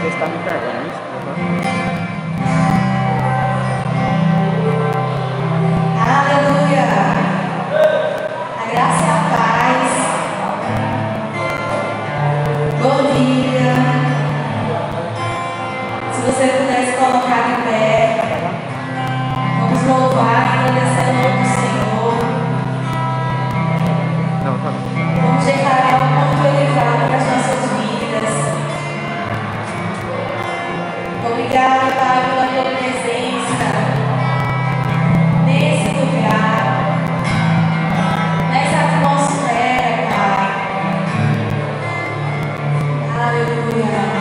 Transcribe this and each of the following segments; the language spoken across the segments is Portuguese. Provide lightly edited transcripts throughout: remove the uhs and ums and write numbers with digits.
Você está me pegando isso? Aleluia! A graça e a paz. Bom dia. Se você puder se colocar de pé, vamos louvar e agradecer o nome do Senhor. Não, tá bom. Vamos declarar o quanto Ele vale para as nossas vidas. Obrigado, Pai, pela tua presença nesse lugar, nessa atmosfera, Pai. Aleluia.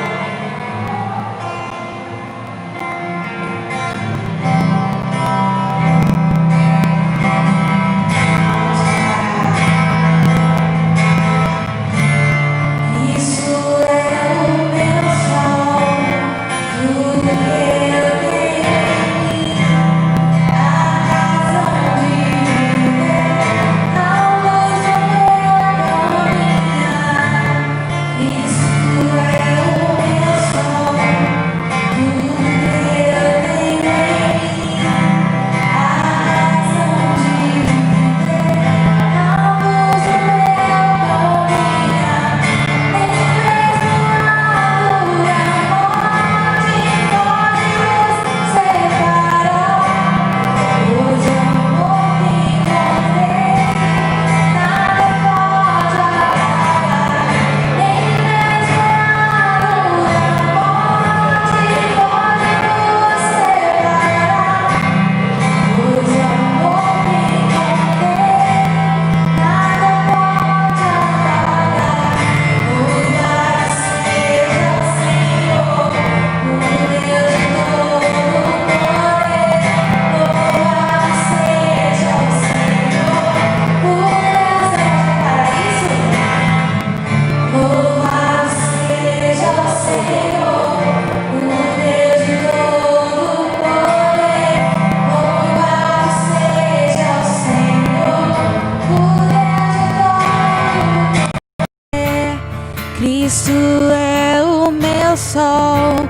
Cristo é o meu sol,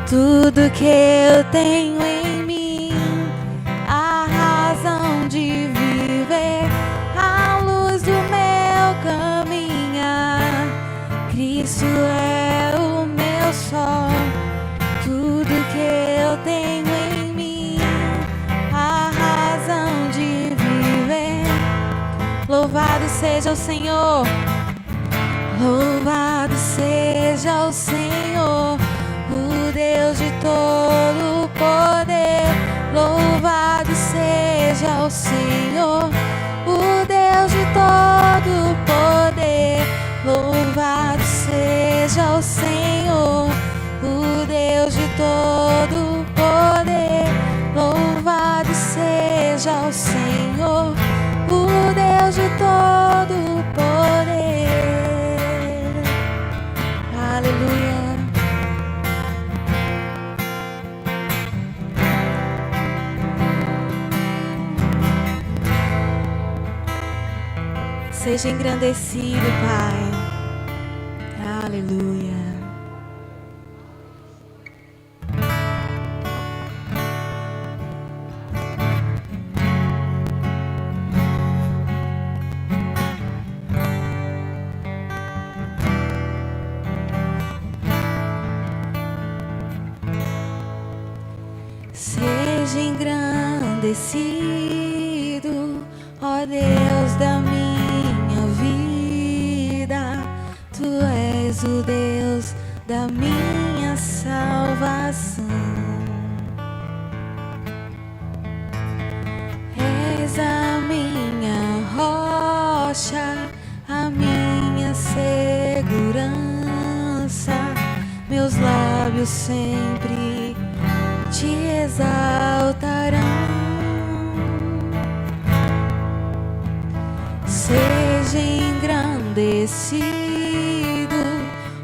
tudo que eu tenho em mim, a razão de viver, a luz do meu caminhar. Cristo é o meu sol, tudo que eu tenho em mim, a razão de viver. Louvado seja o Senhor. Louvado seja o Senhor, o Deus de todo poder. Louvado seja o Senhor, o Deus de todo poder. Louvado seja o Senhor, o Deus de todo poder. Louvado seja o Senhor, o Deus de todo poder. Aleluia. Seja engrandecido, Pai. Aleluia. Seja engrandecido, ó Deus da minha vida. Tu és o Deus da minha salvação. És a minha rocha, a minha segurança. Meus lábios sempre te exaltarão. Seja engrandecido,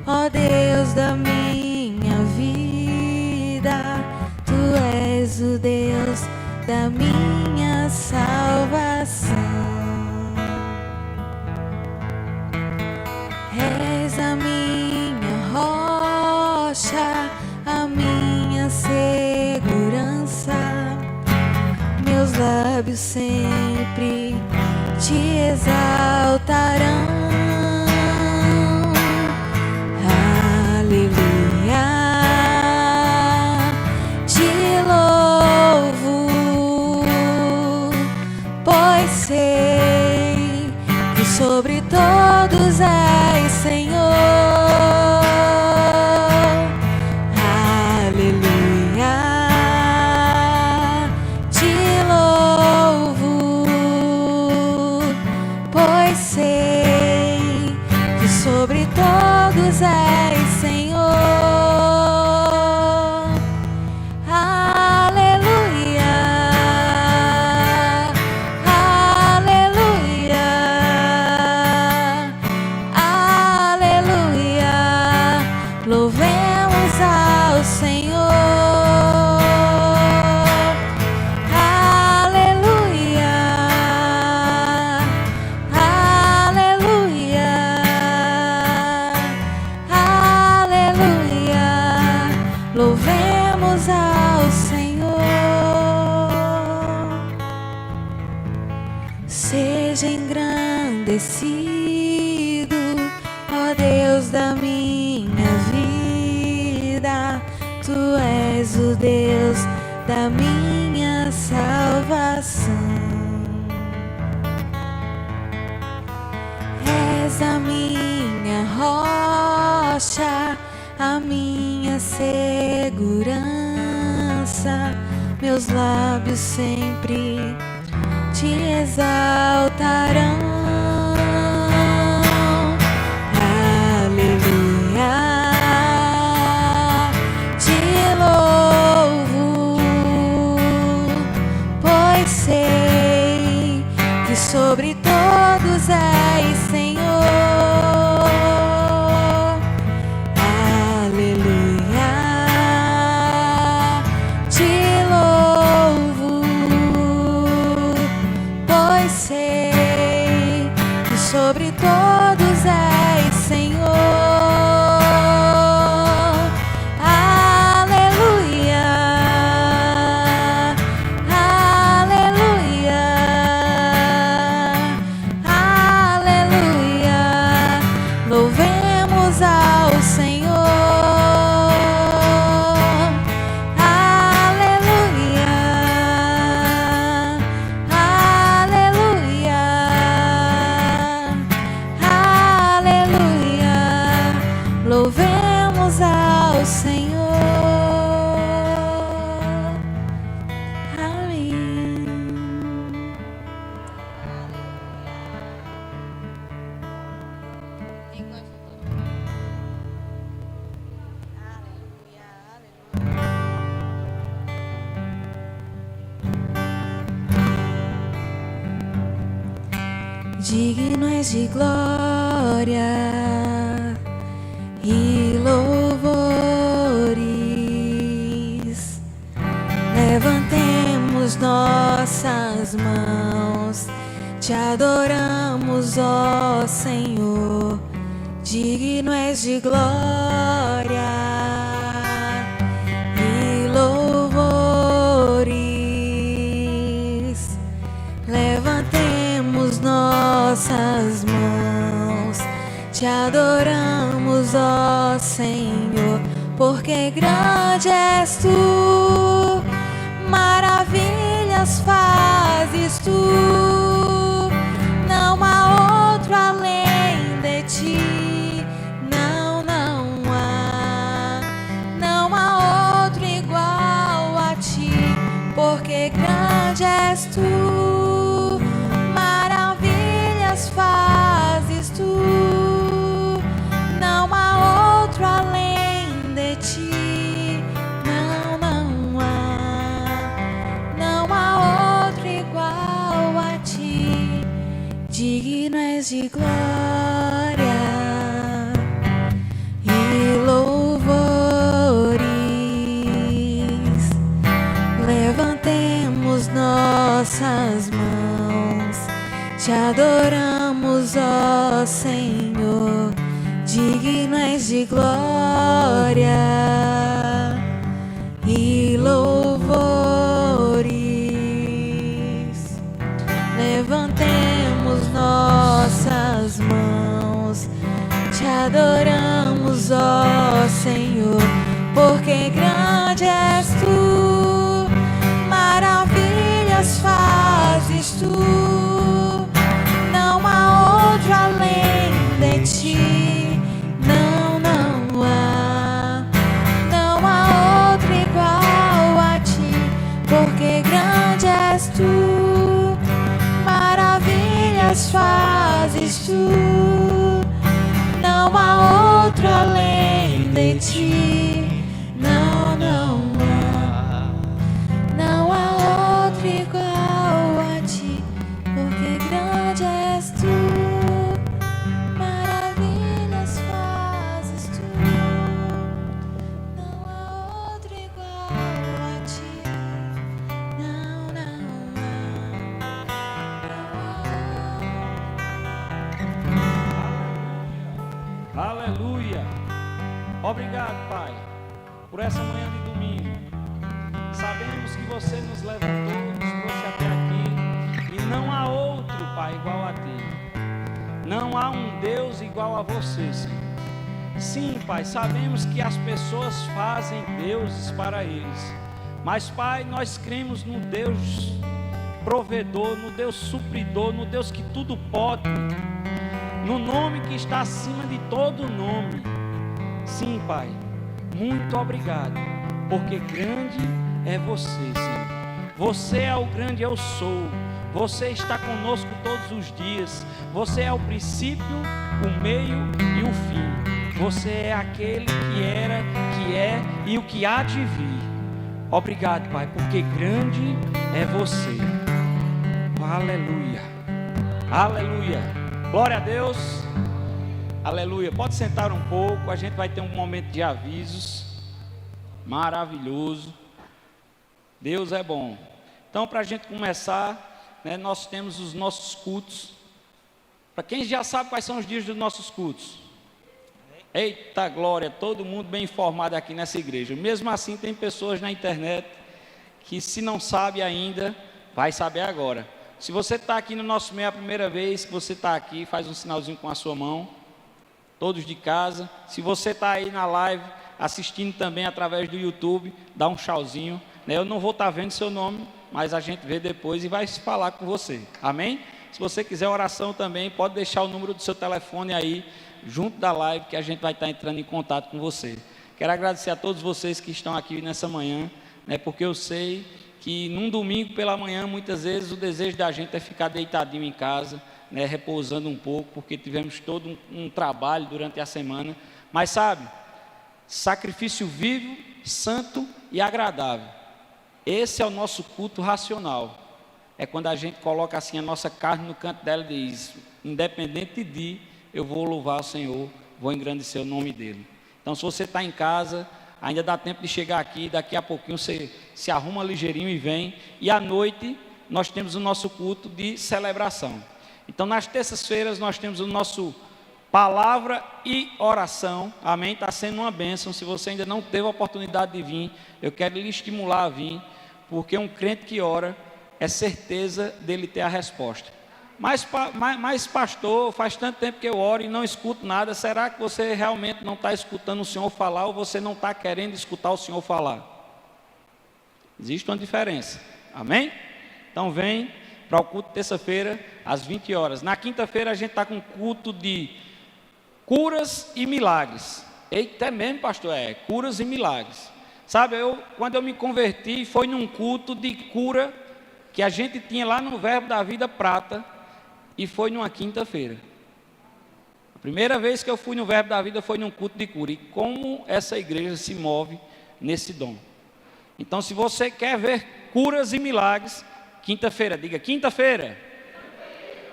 ó Deus da minha vida. Tu és o Deus da minha salvação. És a minha rocha, lábios sempre te exaltarão. Aleluia, te louvo, pois sei que sobre todos és Senhor. Aleluia, te louvo, pois sei que sobre todos és Senhor. Aleluia, aleluia, aleluia, louvemos ao Senhor. Aleluia, aleluia, aleluia, louvemos ao Senhor. Seja engrandecido, ó Deus da minha vida. Tu és o Deus da minha salvação. És a minha rocha, a minha segurança. Meus lábios sempre te exaltarão. Aleluia, te louvo, pois sei que sobre todos és Senhor. Aleluia, te louvo, pois sei que sobre todos és Senhor. Aleluia, aleluia, aleluia, louvemos ao Senhor. Aleluia, aleluia, aleluia, louvemos ao Senhor. Amém. Digno és de glória e louvores. Levantemos nossas mãos, te adoramos, ó Senhor. Digno és de glória e louvores. Levantemos nossas mãos, te adoramos, ó Senhor, porque grande és tu, maravilhas fazes tu, não há outro além de ti, não há outro igual a ti, porque grande és tu, maravilhas fazes tu, não há outro além de ti, não há outro igual a ti. Digno és de glória e louvores. Levantemos nossas mãos, te adoramos, ó Senhor. Digno és de glória e louvores. céus, ó Senhor, porque grande és tu, maravilhas fazes tu, não há outro além de ti, não há outro igual a ti, porque grande és tu, maravilhas fazes tu, não há outro além de ti, não há outro igual a ti, porque grande és tu, maravilhas fazes tu, não há outro igual a ti, não há. Aleluia. Obrigado, Pai, por essa manhã de domingo. Sabemos que você nos levantou, nos trouxe até aqui, e não há outro, Pai, igual a ti. Não há um Deus igual a você, Senhor. Sim, Pai, sabemos que as pessoas fazem deuses para eles, mas, Pai, nós cremos no Deus provedor, no Deus supridor, no Deus que tudo pode, no nome que está acima de todo nome. Sim, Pai, muito obrigado, porque grande é você, Senhor. Você é o grande eu sou. Você está conosco todos os dias. Você é o princípio, o meio e o fim. Você é aquele que era, que é e o que há de vir. Obrigado, Pai, porque grande é você. Aleluia. Aleluia. Glória a Deus. Aleluia. Pode sentar um pouco. A gente vai ter um momento de avisos. Maravilhoso. Deus é bom. Então, para a gente começar, né, nós temos os nossos cultos. Para quem já sabe quais são os dias dos nossos cultos. Eita glória, todo mundo bem informado aqui nessa igreja. Mesmo assim, tem pessoas na internet que, se não sabe ainda, vai saber agora. Se você está aqui no nosso meio a primeira vez que você está aqui, faz um sinalzinho com a sua mão. Todos de casa. Se você está aí na live, assistindo também através do YouTube, dá um tchauzinho. Eu não vou estar vendo seu nome, mas a gente vê depois e vai falar com você. Amém? Se você quiser oração também, pode deixar o número do seu telefone aí, junto da live, que a gente vai estar entrando em contato com você. Quero agradecer a todos vocês que estão aqui nessa manhã, né, porque eu sei que num domingo pela manhã, muitas vezes o desejo da gente é ficar deitadinho em casa, né, repousando um pouco, porque tivemos todo um trabalho durante a semana. Mas sabe, sacrifício vivo, santo e agradável. Esse é o nosso culto racional. É quando a gente coloca assim a nossa carne no canto dela e diz: independente de, eu vou louvar o Senhor, vou engrandecer o nome dele. Então, se você está em casa, ainda dá tempo de chegar aqui, daqui a pouquinho você se arruma ligeirinho e vem. E à noite nós temos o nosso culto de celebração. Então, nas terças-feiras nós temos o nosso palavra e oração. Amém? Está sendo uma bênção. Se você ainda não teve a oportunidade de vir, eu quero lhe estimular a vir, porque um crente que ora é certeza dele ter a resposta. Mas pastor, faz tanto tempo que eu oro e não escuto nada. Será que você realmente não está escutando o Senhor falar, ou você não está querendo escutar o Senhor falar? Existe uma diferença. Amém? Então vem para o culto de terça-feira às 20 horas. Na quinta-feira a gente está com um culto de curas e milagres. Eita, é mesmo, pastor? É, curas e milagres. Sabe, quando eu me converti, foi num culto de cura que a gente tinha lá no Verbo da Vida Prata, e foi numa quinta-feira. A primeira vez que eu fui no Verbo da Vida foi num culto de cura. E como essa igreja se move nesse dom. Então, se você quer ver curas e milagres, quinta-feira, diga quinta-feira.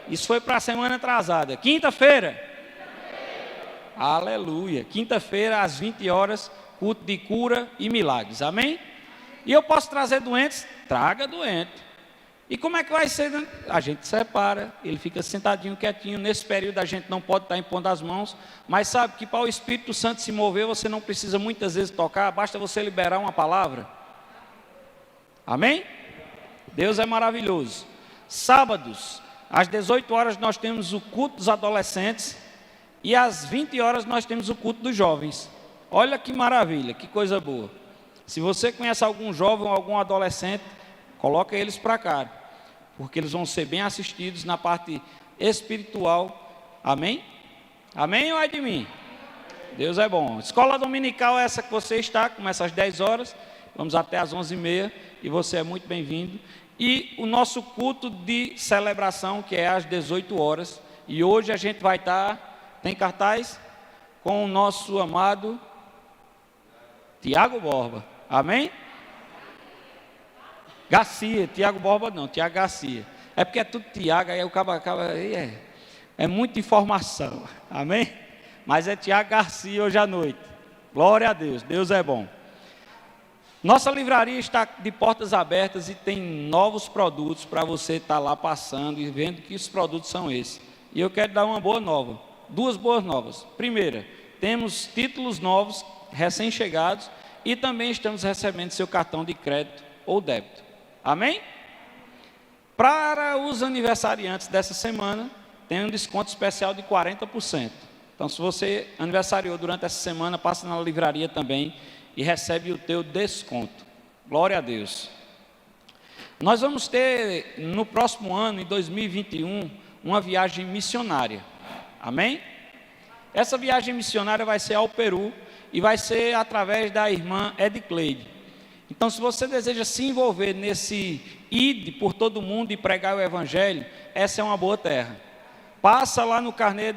Isso foi para a semana atrasada. Quinta-feira. Aleluia. Quinta-feira, às 20 horas, culto de cura e milagres. Amém? E eu posso trazer doentes? Traga doente. E como é que vai ser? A gente separa, ele fica sentadinho, quietinho. Nesse período a gente não pode estar impondo as mãos, mas sabe que para o Espírito Santo se mover, você não precisa muitas vezes tocar, basta você liberar uma palavra. Amém? Deus é maravilhoso. Sábados, às 18 horas, nós temos o culto dos adolescentes, E às 20 horas nós temos o culto dos jovens. Olha que maravilha, que coisa boa. Se você conhece algum jovem ou algum adolescente, coloca eles para cá, porque eles vão ser bem assistidos na parte espiritual. Amém? Amém ou é de mim? Deus é bom. Escola dominical é essa que você está, começa às 10 horas, vamos até às 11h30, e você é muito bem-vindo. E o nosso culto de celebração, que é às 18 horas, e hoje a gente vai estar, tem cartaz, com o nosso amado Tiago Borba. Amém? Garcia, Tiago Borba não, Tiago Garcia. É porque é tudo Tiago, aí o acaba é muita informação. Amém? Mas é Tiago Garcia hoje à noite. Glória a Deus, Deus é bom. Nossa livraria está de portas abertas e tem novos produtos para você estar lá passando e vendo que os produtos são esses. E eu quero dar uma boa nova, duas boas novas. Primeira, temos títulos novos, recém-chegados, e também estamos recebendo seu cartão de crédito ou débito. Amém? Para os aniversariantes dessa semana, tem um desconto especial de 40%. Então, se você aniversariou durante essa semana, passa na livraria também e recebe o teu desconto. Glória a Deus. Nós vamos ter no próximo ano, em 2021, uma viagem missionária. Amém? Essa viagem missionária vai ser ao Peru e vai ser através da irmã Edcleide. Então, se você deseja se envolver nesse ide por todo mundo e pregar o evangelho, essa é uma boa terra. Passa lá no carnê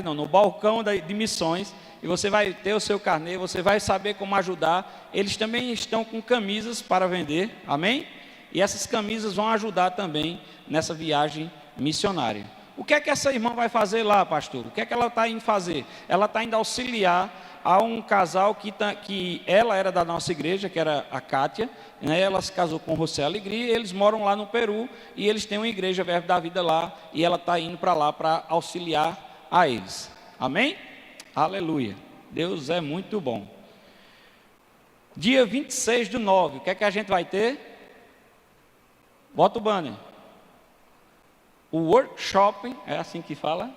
no balcão de missões, e você vai ter o seu carnê, você vai saber como ajudar. Eles também estão com camisas para vender, amém? E essas camisas vão ajudar também nessa viagem missionária. O que é que essa irmã vai fazer lá, pastor? O que é que ela está indo fazer? Ela está indo auxiliar a um casal que ela era da nossa igreja, que era a Kátia, né? Ela se casou com o José Alegria, eles moram lá no Peru, e eles têm uma igreja Verbo da Vida lá, e ela está indo para lá para auxiliar a eles, amém? Aleluia, Deus é muito bom. Dia 26/9, o que é que a gente vai ter? Bota o banner. O workshop, é assim que fala?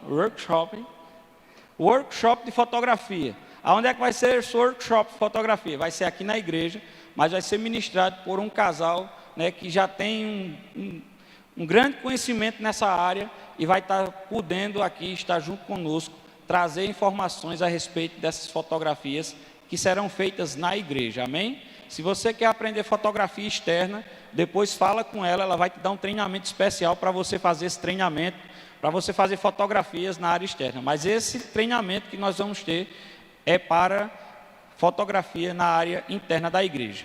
Workshop de fotografia. Aonde é que vai ser esse workshop de fotografia? Vai ser aqui na igreja, mas vai ser ministrado por um casal, né, que já tem um grande conhecimento nessa área e vai estar podendo aqui estar junto conosco, trazer informações a respeito dessas fotografias que serão feitas na igreja, amém? Se você quer aprender fotografia externa, depois fala com ela, ela vai te dar um treinamento especial para você fazer esse treinamento, para você fazer fotografias na área externa. Mas esse treinamento que nós vamos ter é para fotografia na área interna da igreja.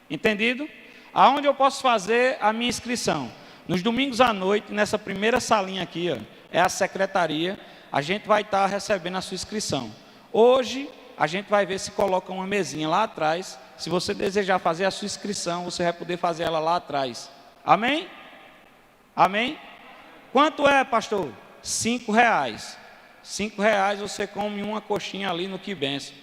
Entendido? Aonde eu posso fazer a minha inscrição? Nos domingos à noite, nessa primeira salinha aqui, ó, é a secretaria, a gente vai estar recebendo a sua inscrição. Hoje, a gente vai ver se coloca uma mesinha lá atrás. Se você desejar fazer a sua inscrição, você vai poder fazer ela lá atrás. Amém? Amém? Quanto é, pastor? R$5. R$5 você come uma coxinha ali no Que Bênção.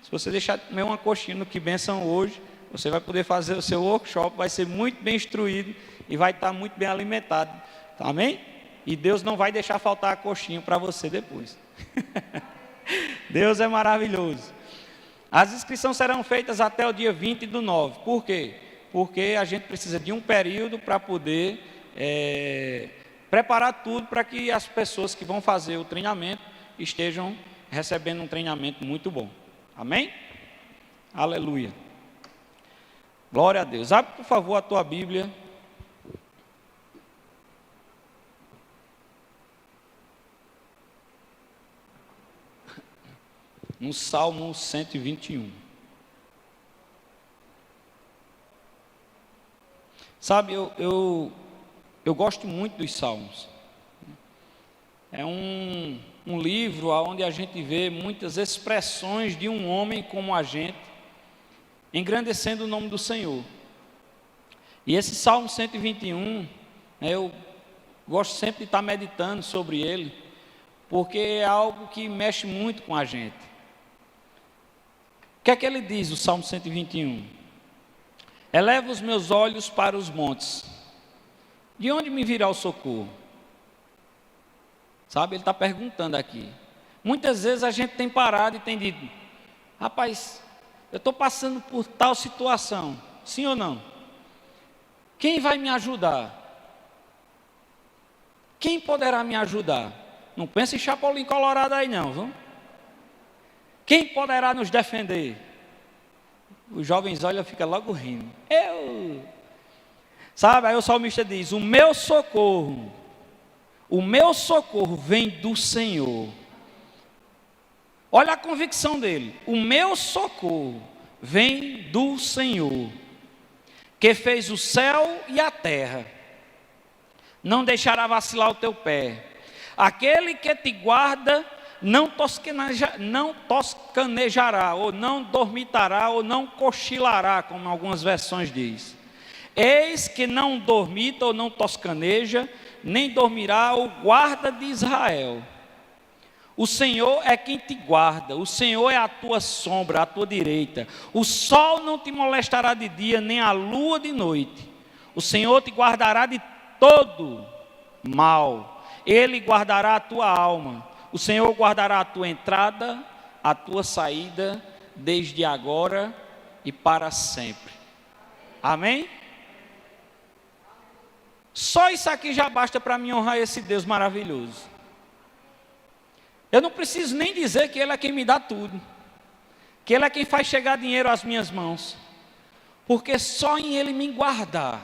Se você deixar de comer uma coxinha no Que Bênção hoje, você vai poder fazer o seu workshop, vai ser muito bem instruído e vai estar muito bem alimentado. Amém? E Deus não vai deixar faltar a coxinha para você depois. Deus é maravilhoso. As inscrições serão feitas até o dia 20/9. Por quê? Porque a gente precisa de um período para poder preparar tudo para que as pessoas que vão fazer o treinamento estejam recebendo um treinamento muito bom. Amém? Aleluia. Glória a Deus. Abre, por favor, a tua Bíblia. No Salmo 121. Sabe, eu gosto muito dos Salmos. É um livro onde a gente vê muitas expressões de um homem como a gente, engrandecendo o nome do Senhor. E esse Salmo 121, eu gosto sempre de estar meditando sobre ele, porque é algo que mexe muito com a gente. O que é que ele diz, o Salmo 121? Eleva os meus olhos para os montes. De onde me virá o socorro? Sabe, ele está perguntando aqui. Muitas vezes a gente tem parado e tem dito: rapaz, eu estou passando por tal situação, sim ou não? Quem vai me ajudar? Quem poderá me ajudar? Não pense em Chapolin Colorado aí não, viu? Quem poderá nos defender? Os jovens olham e ficam logo rindo. Eu! Sabe, aí o salmista diz: o meu socorro vem do Senhor. Olha a convicção dele: o meu socorro vem do Senhor, que fez o céu e a terra. Não deixará vacilar o teu pé. Aquele que te guarda não toscanejará, ou não dormitará, ou não cochilará, como algumas versões diz. Eis que não dormita ou não toscaneja, nem dormirá o guarda de Israel. O Senhor é quem te guarda, o Senhor é a tua sombra, a tua direita. O sol não te molestará de dia, nem a lua de noite. O Senhor te guardará de todo mal. Ele guardará a tua alma. O Senhor guardará a tua entrada, a tua saída, desde agora e para sempre. Amém? Só isso aqui já basta para mim honrar esse Deus maravilhoso. Eu não preciso nem dizer que Ele é quem me dá tudo, que Ele é quem faz chegar dinheiro às minhas mãos, porque só em Ele me guardar,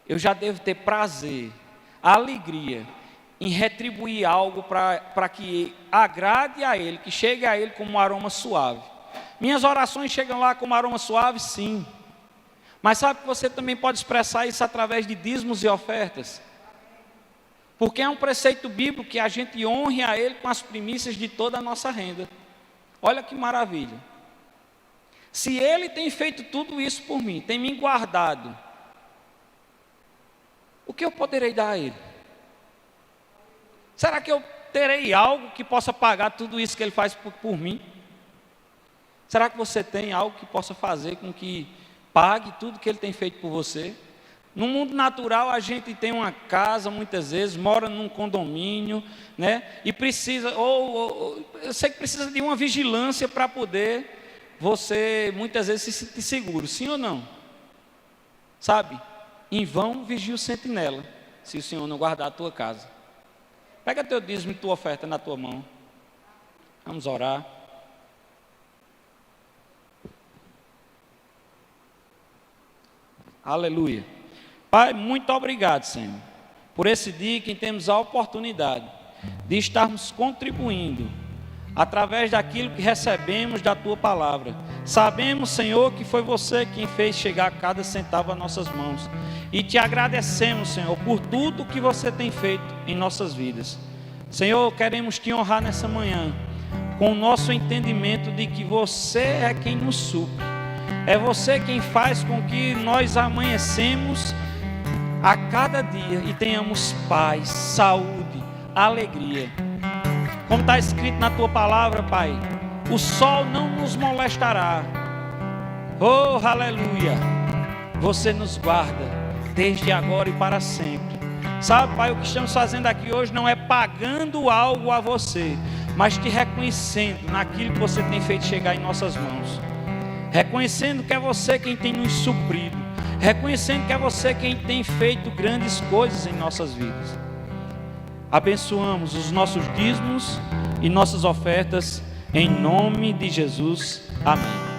eu já devo ter prazer, alegria, em retribuir algo para que agrade a Ele, que chegue a Ele como um aroma suave. Minhas orações chegam lá como aroma suave, sim. Mas sabe que você também pode expressar isso através de dízimos e ofertas? Porque é um preceito bíblico que a gente honre a Ele com as primícias de toda a nossa renda. Olha que maravilha. Se Ele tem feito tudo isso por mim, tem me guardado, o que eu poderei dar a Ele? Será que eu terei algo que possa pagar tudo isso que Ele faz por mim? Será que você tem algo que possa fazer com que pague tudo que Ele tem feito por você? No mundo natural a gente tem uma casa, muitas vezes, mora num condomínio, né? E precisa, eu sei que precisa de uma vigilância para poder você, muitas vezes, se sentir seguro, sim ou não? Sabe? Em vão vigia o sentinela, se o Senhor não guardar a tua casa. Pega teu dízimo e tua oferta na tua mão. Vamos orar. Aleluia. Pai, muito obrigado, Senhor, por esse dia que temos a oportunidade de estarmos contribuindo através daquilo que recebemos da Tua Palavra. Sabemos, Senhor, que foi Você quem fez chegar cada centavo às nossas mãos. E Te agradecemos, Senhor, por tudo que Você tem feito em nossas vidas. Senhor, queremos Te honrar nessa manhã, com o nosso entendimento de que Você é quem nos supre. É Você quem faz com que nós amanhecemos a cada dia e tenhamos paz, saúde, alegria. Como está escrito na Tua Palavra, Pai, o sol não nos molestará. Oh, aleluia! Você nos guarda desde agora e para sempre. Sabe, Pai, o que estamos fazendo aqui hoje não é pagando algo a Você, mas Te reconhecendo naquilo que Você tem feito chegar em nossas mãos. Reconhecendo que é Você quem tem nos suprido. Reconhecendo que é Você quem tem feito grandes coisas em nossas vidas. Abençoamos os nossos dízimos e nossas ofertas, em nome de Jesus. Amém.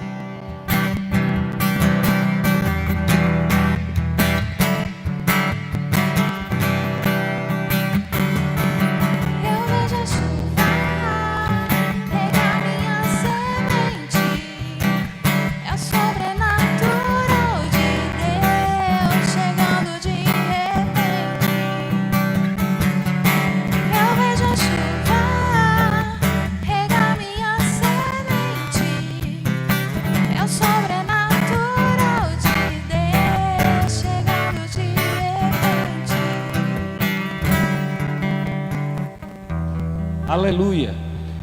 Aleluia.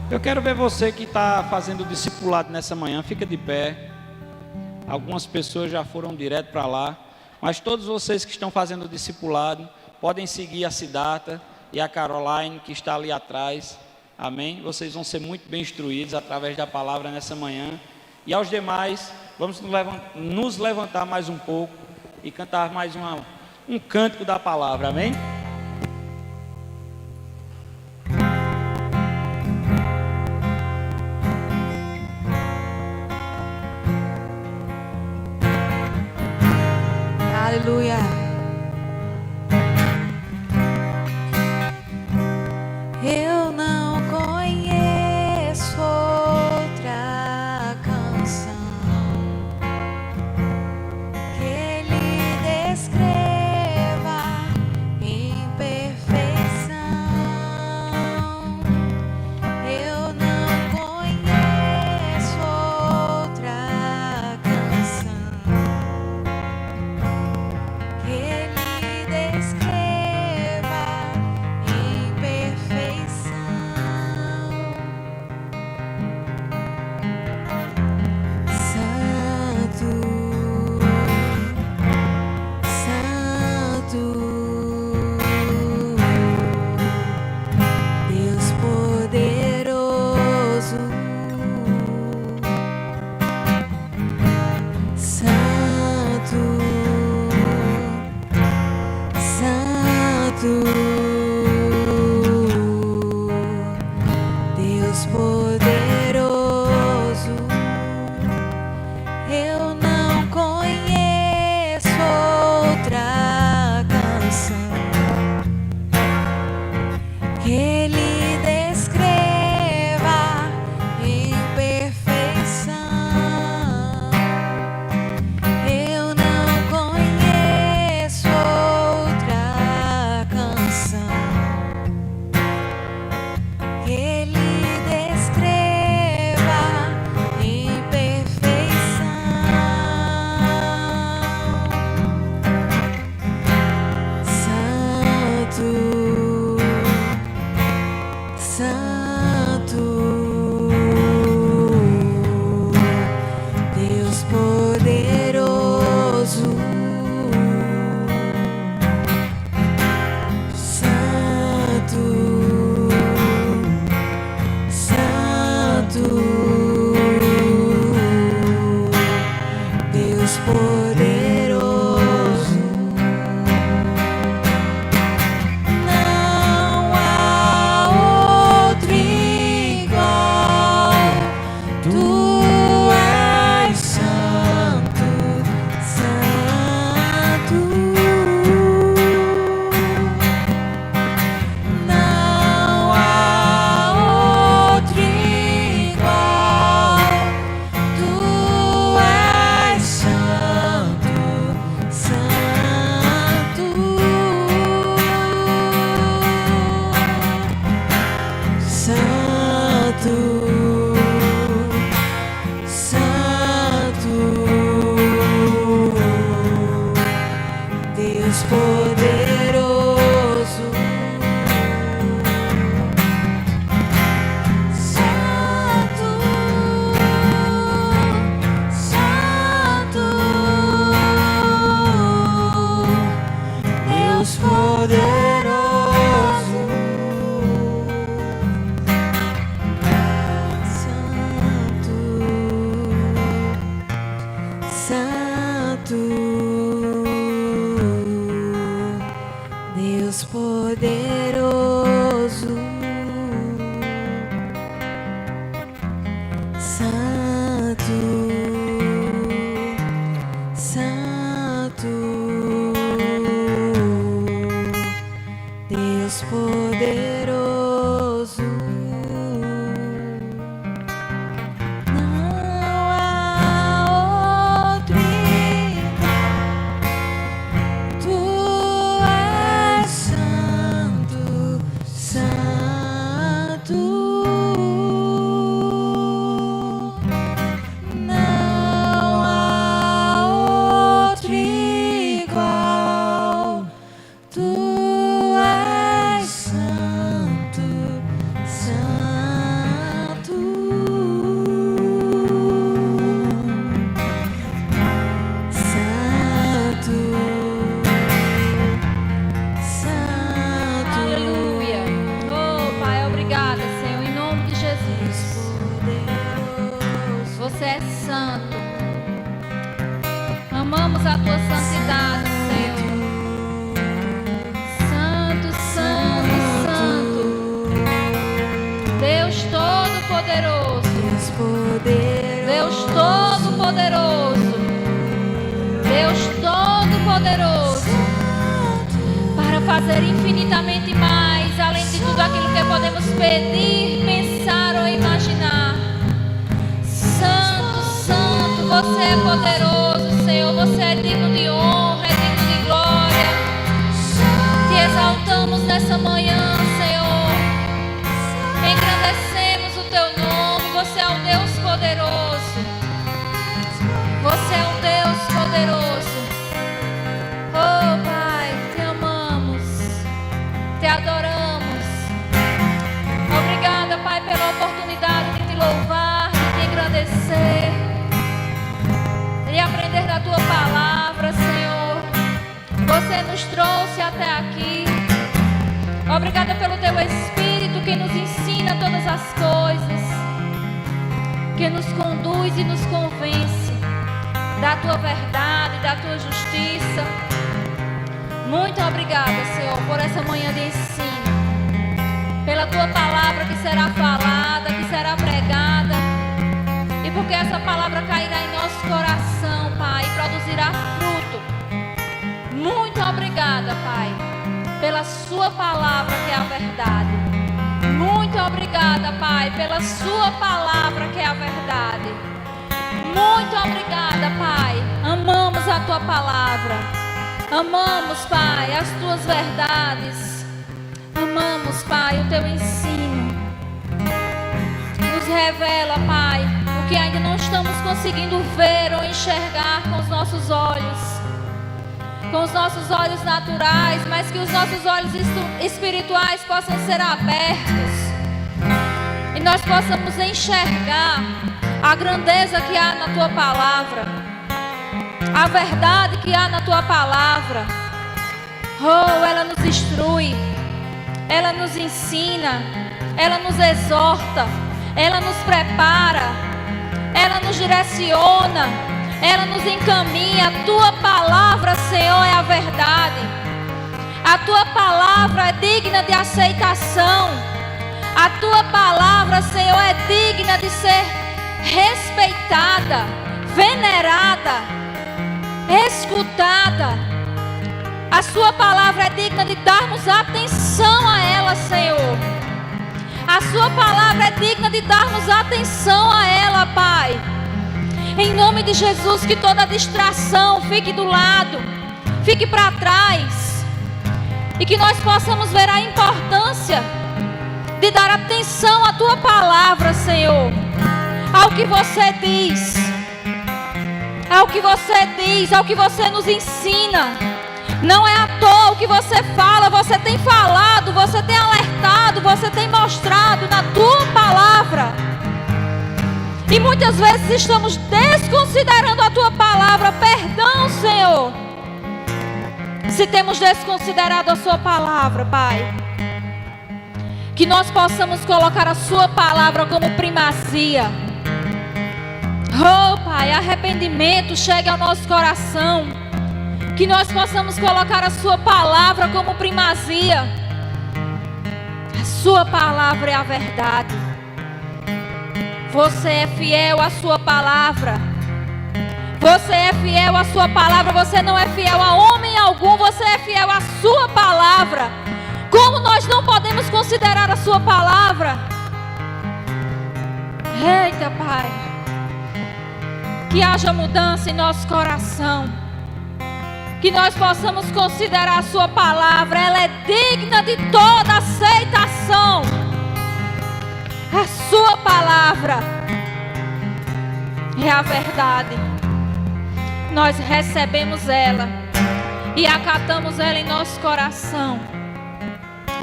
Eu quero ver você que está fazendo o discipulado nessa manhã. Fica de pé. Algumas pessoas já foram direto para lá, mas todos vocês que estão fazendo o discipulado podem seguir a Siddhartha e a Caroline, que está ali atrás. Amém? Vocês vão ser muito bem instruídos através da palavra nessa manhã. E aos demais, vamos nos levantar mais um pouco e cantar mais um cântico da palavra. Amém? Aleluia. Eu não conheço outra canção que Ele descreva em perfeição. Eu não conheço outra canção que Ele descreva em perfeição. Santo, Santo, Deus poderoso, Santo, Santo, Deus poderoso. Eu não conheço outra canção que Ele descreva em perfeição. Eu não conheço outra canção que Ele descreva em perfeição. Santo, Santo, Deus poderoso, Santo, Santo, Deus poderoso. Não há outro igual. Tu és santo, santo. Não há outro igual. Tu és santo, santo. Santo, Santo, Deus poderoso, Santo, Santo, Deus poderoso. Santo, Santo, santo. Amamos a tua santidade, Senhor. Santo, santo, santo. Deus Todo-Poderoso. Deus Todo-Poderoso. Deus Todo-Poderoso. Para fazer infinitamente mais, além de tudo aquilo que podemos pedir, pensar ou imaginar. Santo, santo, você é poderoso, Senhor. Você é digno de honra, é digno de glória. Te exaltamos nessa manhã, Senhor. Engrandecemos o teu nome. Você é um Deus poderoso. Você é um Deus poderoso. Oh, Pai, te amamos, te adoramos. Obrigada, Pai, pela oportunidade de te louvar, de te engrandecer, de aprender da tua palavra, Senhor. Você nos trouxe até aqui. Obrigada pelo teu Espírito que nos ensina todas as coisas, que nos conduz e nos convence da tua verdade, da tua justiça. Muito obrigada, Senhor, por essa manhã de ensino, pela tua palavra que será falada, que será pregada, e porque essa palavra cairá em nosso coração, Pai, e produzirá fruto. Muito obrigada, Pai, pela sua palavra que é a verdade. Muito obrigada, Pai, pela sua palavra que é a verdade. Muito obrigada, Pai. Amamos a tua palavra. Amamos, Pai, as tuas verdades. Amamos, Pai, o teu ensino. Nos revela, Pai, o que ainda não estamos conseguindo ver ou enxergar com os nossos olhos. Com os nossos olhos naturais, mas que os nossos olhos espirituais possam ser abertos. E nós possamos enxergar a grandeza que há na tua palavra, a verdade que há na tua palavra. Oh, ela nos instrui, ela nos ensina, ela nos exorta, ela nos prepara, ela nos direciona, ela nos encaminha. A tua palavra, Senhor, é a verdade. A tua palavra é digna de aceitação. A tua palavra, Senhor, é digna de ser respeitada, venerada, escutada. A sua palavra é digna de darmos atenção a ela, Senhor. A sua palavra é digna de darmos atenção a ela, Pai. Em nome de Jesus, que toda distração fique do lado, fique para trás, e que nós possamos ver a importância de dar atenção à tua palavra, Senhor, ao que você diz, ao que você diz, ao que você nos ensina. Não é à toa o que você fala, você tem falado, você tem alertado, você tem mostrado na tua palavra. E muitas vezes estamos desconsiderando a tua palavra. Perdão, Senhor, se temos desconsiderado a sua palavra, Pai. Que nós possamos colocar a sua palavra como primazia. Oh, Pai, arrependimento chegue ao nosso coração. Que nós possamos colocar a sua palavra como primazia. A sua palavra é a verdade. Você é fiel à sua palavra. Você é fiel à sua palavra. Você não é fiel a homem algum. Você é fiel à sua palavra. Como nós não podemos considerar a sua palavra? Eita, Pai, que haja mudança em nosso coração. Que nós possamos considerar a sua palavra. Ela é digna de toda aceitação. A sua palavra é a verdade. Nós recebemos ela e acatamos ela em nosso coração.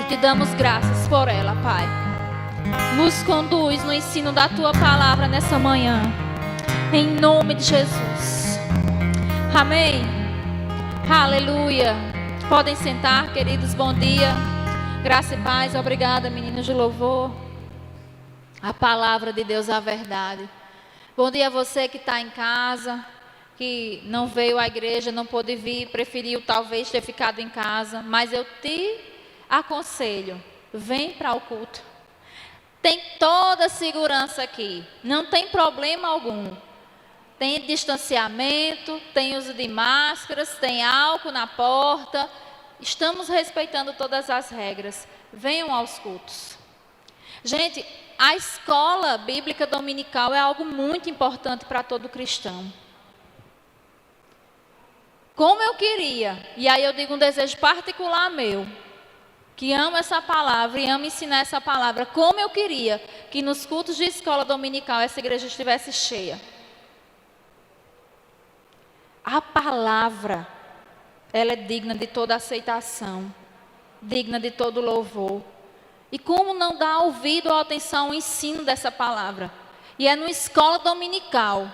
E te damos graças por ela, Pai. Nos conduz no ensino da tua palavra nessa manhã. Em nome de Jesus. Amém. Aleluia. Podem sentar, queridos. Bom dia. Graça e paz. Obrigada, meninos de louvor. A palavra de Deus é a verdade. Bom dia a você que está em casa, que não veio à igreja, não pôde vir, preferiu talvez ter ficado em casa. Mas eu te aconselho, vem para o culto. Tem toda a segurança aqui, não tem problema algum. Tem distanciamento, tem uso de máscaras, tem álcool na porta. Estamos respeitando todas as regras. Venham aos cultos. Gente, a escola bíblica dominical é algo muito importante para todo cristão. Como eu queria, e aí eu digo um desejo particular meu, que amo essa palavra e amo ensinar essa palavra, como eu queria que nos cultos de escola dominical essa igreja estivesse cheia. A palavra, ela é digna de toda aceitação, digna de todo louvor. E como não dar ouvido ou atenção ao ensino dessa palavra? E é numa escola dominical,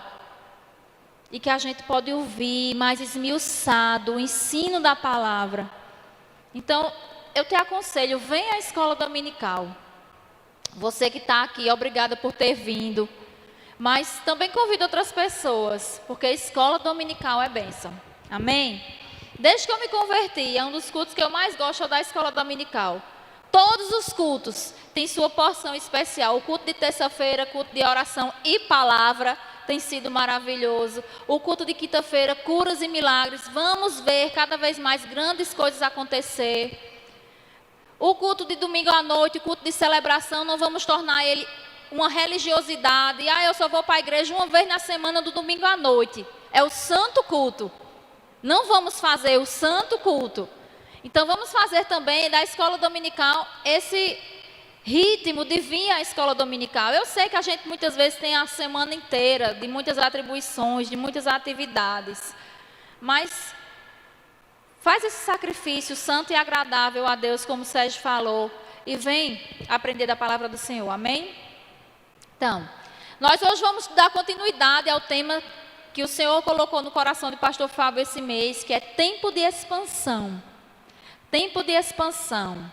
e que a gente pode ouvir mais esmiuçado o ensino da palavra. Então, eu te aconselho, venha à escola dominical. Você que está aqui, obrigada por ter vindo. Mas também convido outras pessoas, porque a escola dominical é bênção. Amém? Desde que eu me converti, é um dos cultos que eu mais gosto, é o da escola dominical. Todos os cultos têm sua porção especial. O culto de terça-feira, culto de oração e palavra, tem sido maravilhoso. O culto de quinta-feira, curas e milagres. Vamos ver cada vez mais grandes coisas acontecer. O culto de domingo à noite, o culto de celebração, não vamos tornar ele uma religiosidade. Eu só vou para a igreja uma vez na semana do domingo à noite. É o santo culto. Não vamos fazer o santo culto. Então vamos fazer também da escola dominical esse ritmo de vir à escola dominical. Eu sei que a gente muitas vezes tem a semana inteira de muitas atribuições, de muitas atividades. Mas faz esse sacrifício santo e agradável a Deus, como o Sérgio falou, e vem aprender da palavra do Senhor. Amém? Então, nós hoje vamos dar continuidade ao tema que o Senhor colocou no coração do pastor Fábio esse mês, que é tempo de expansão. Tempo de expansão.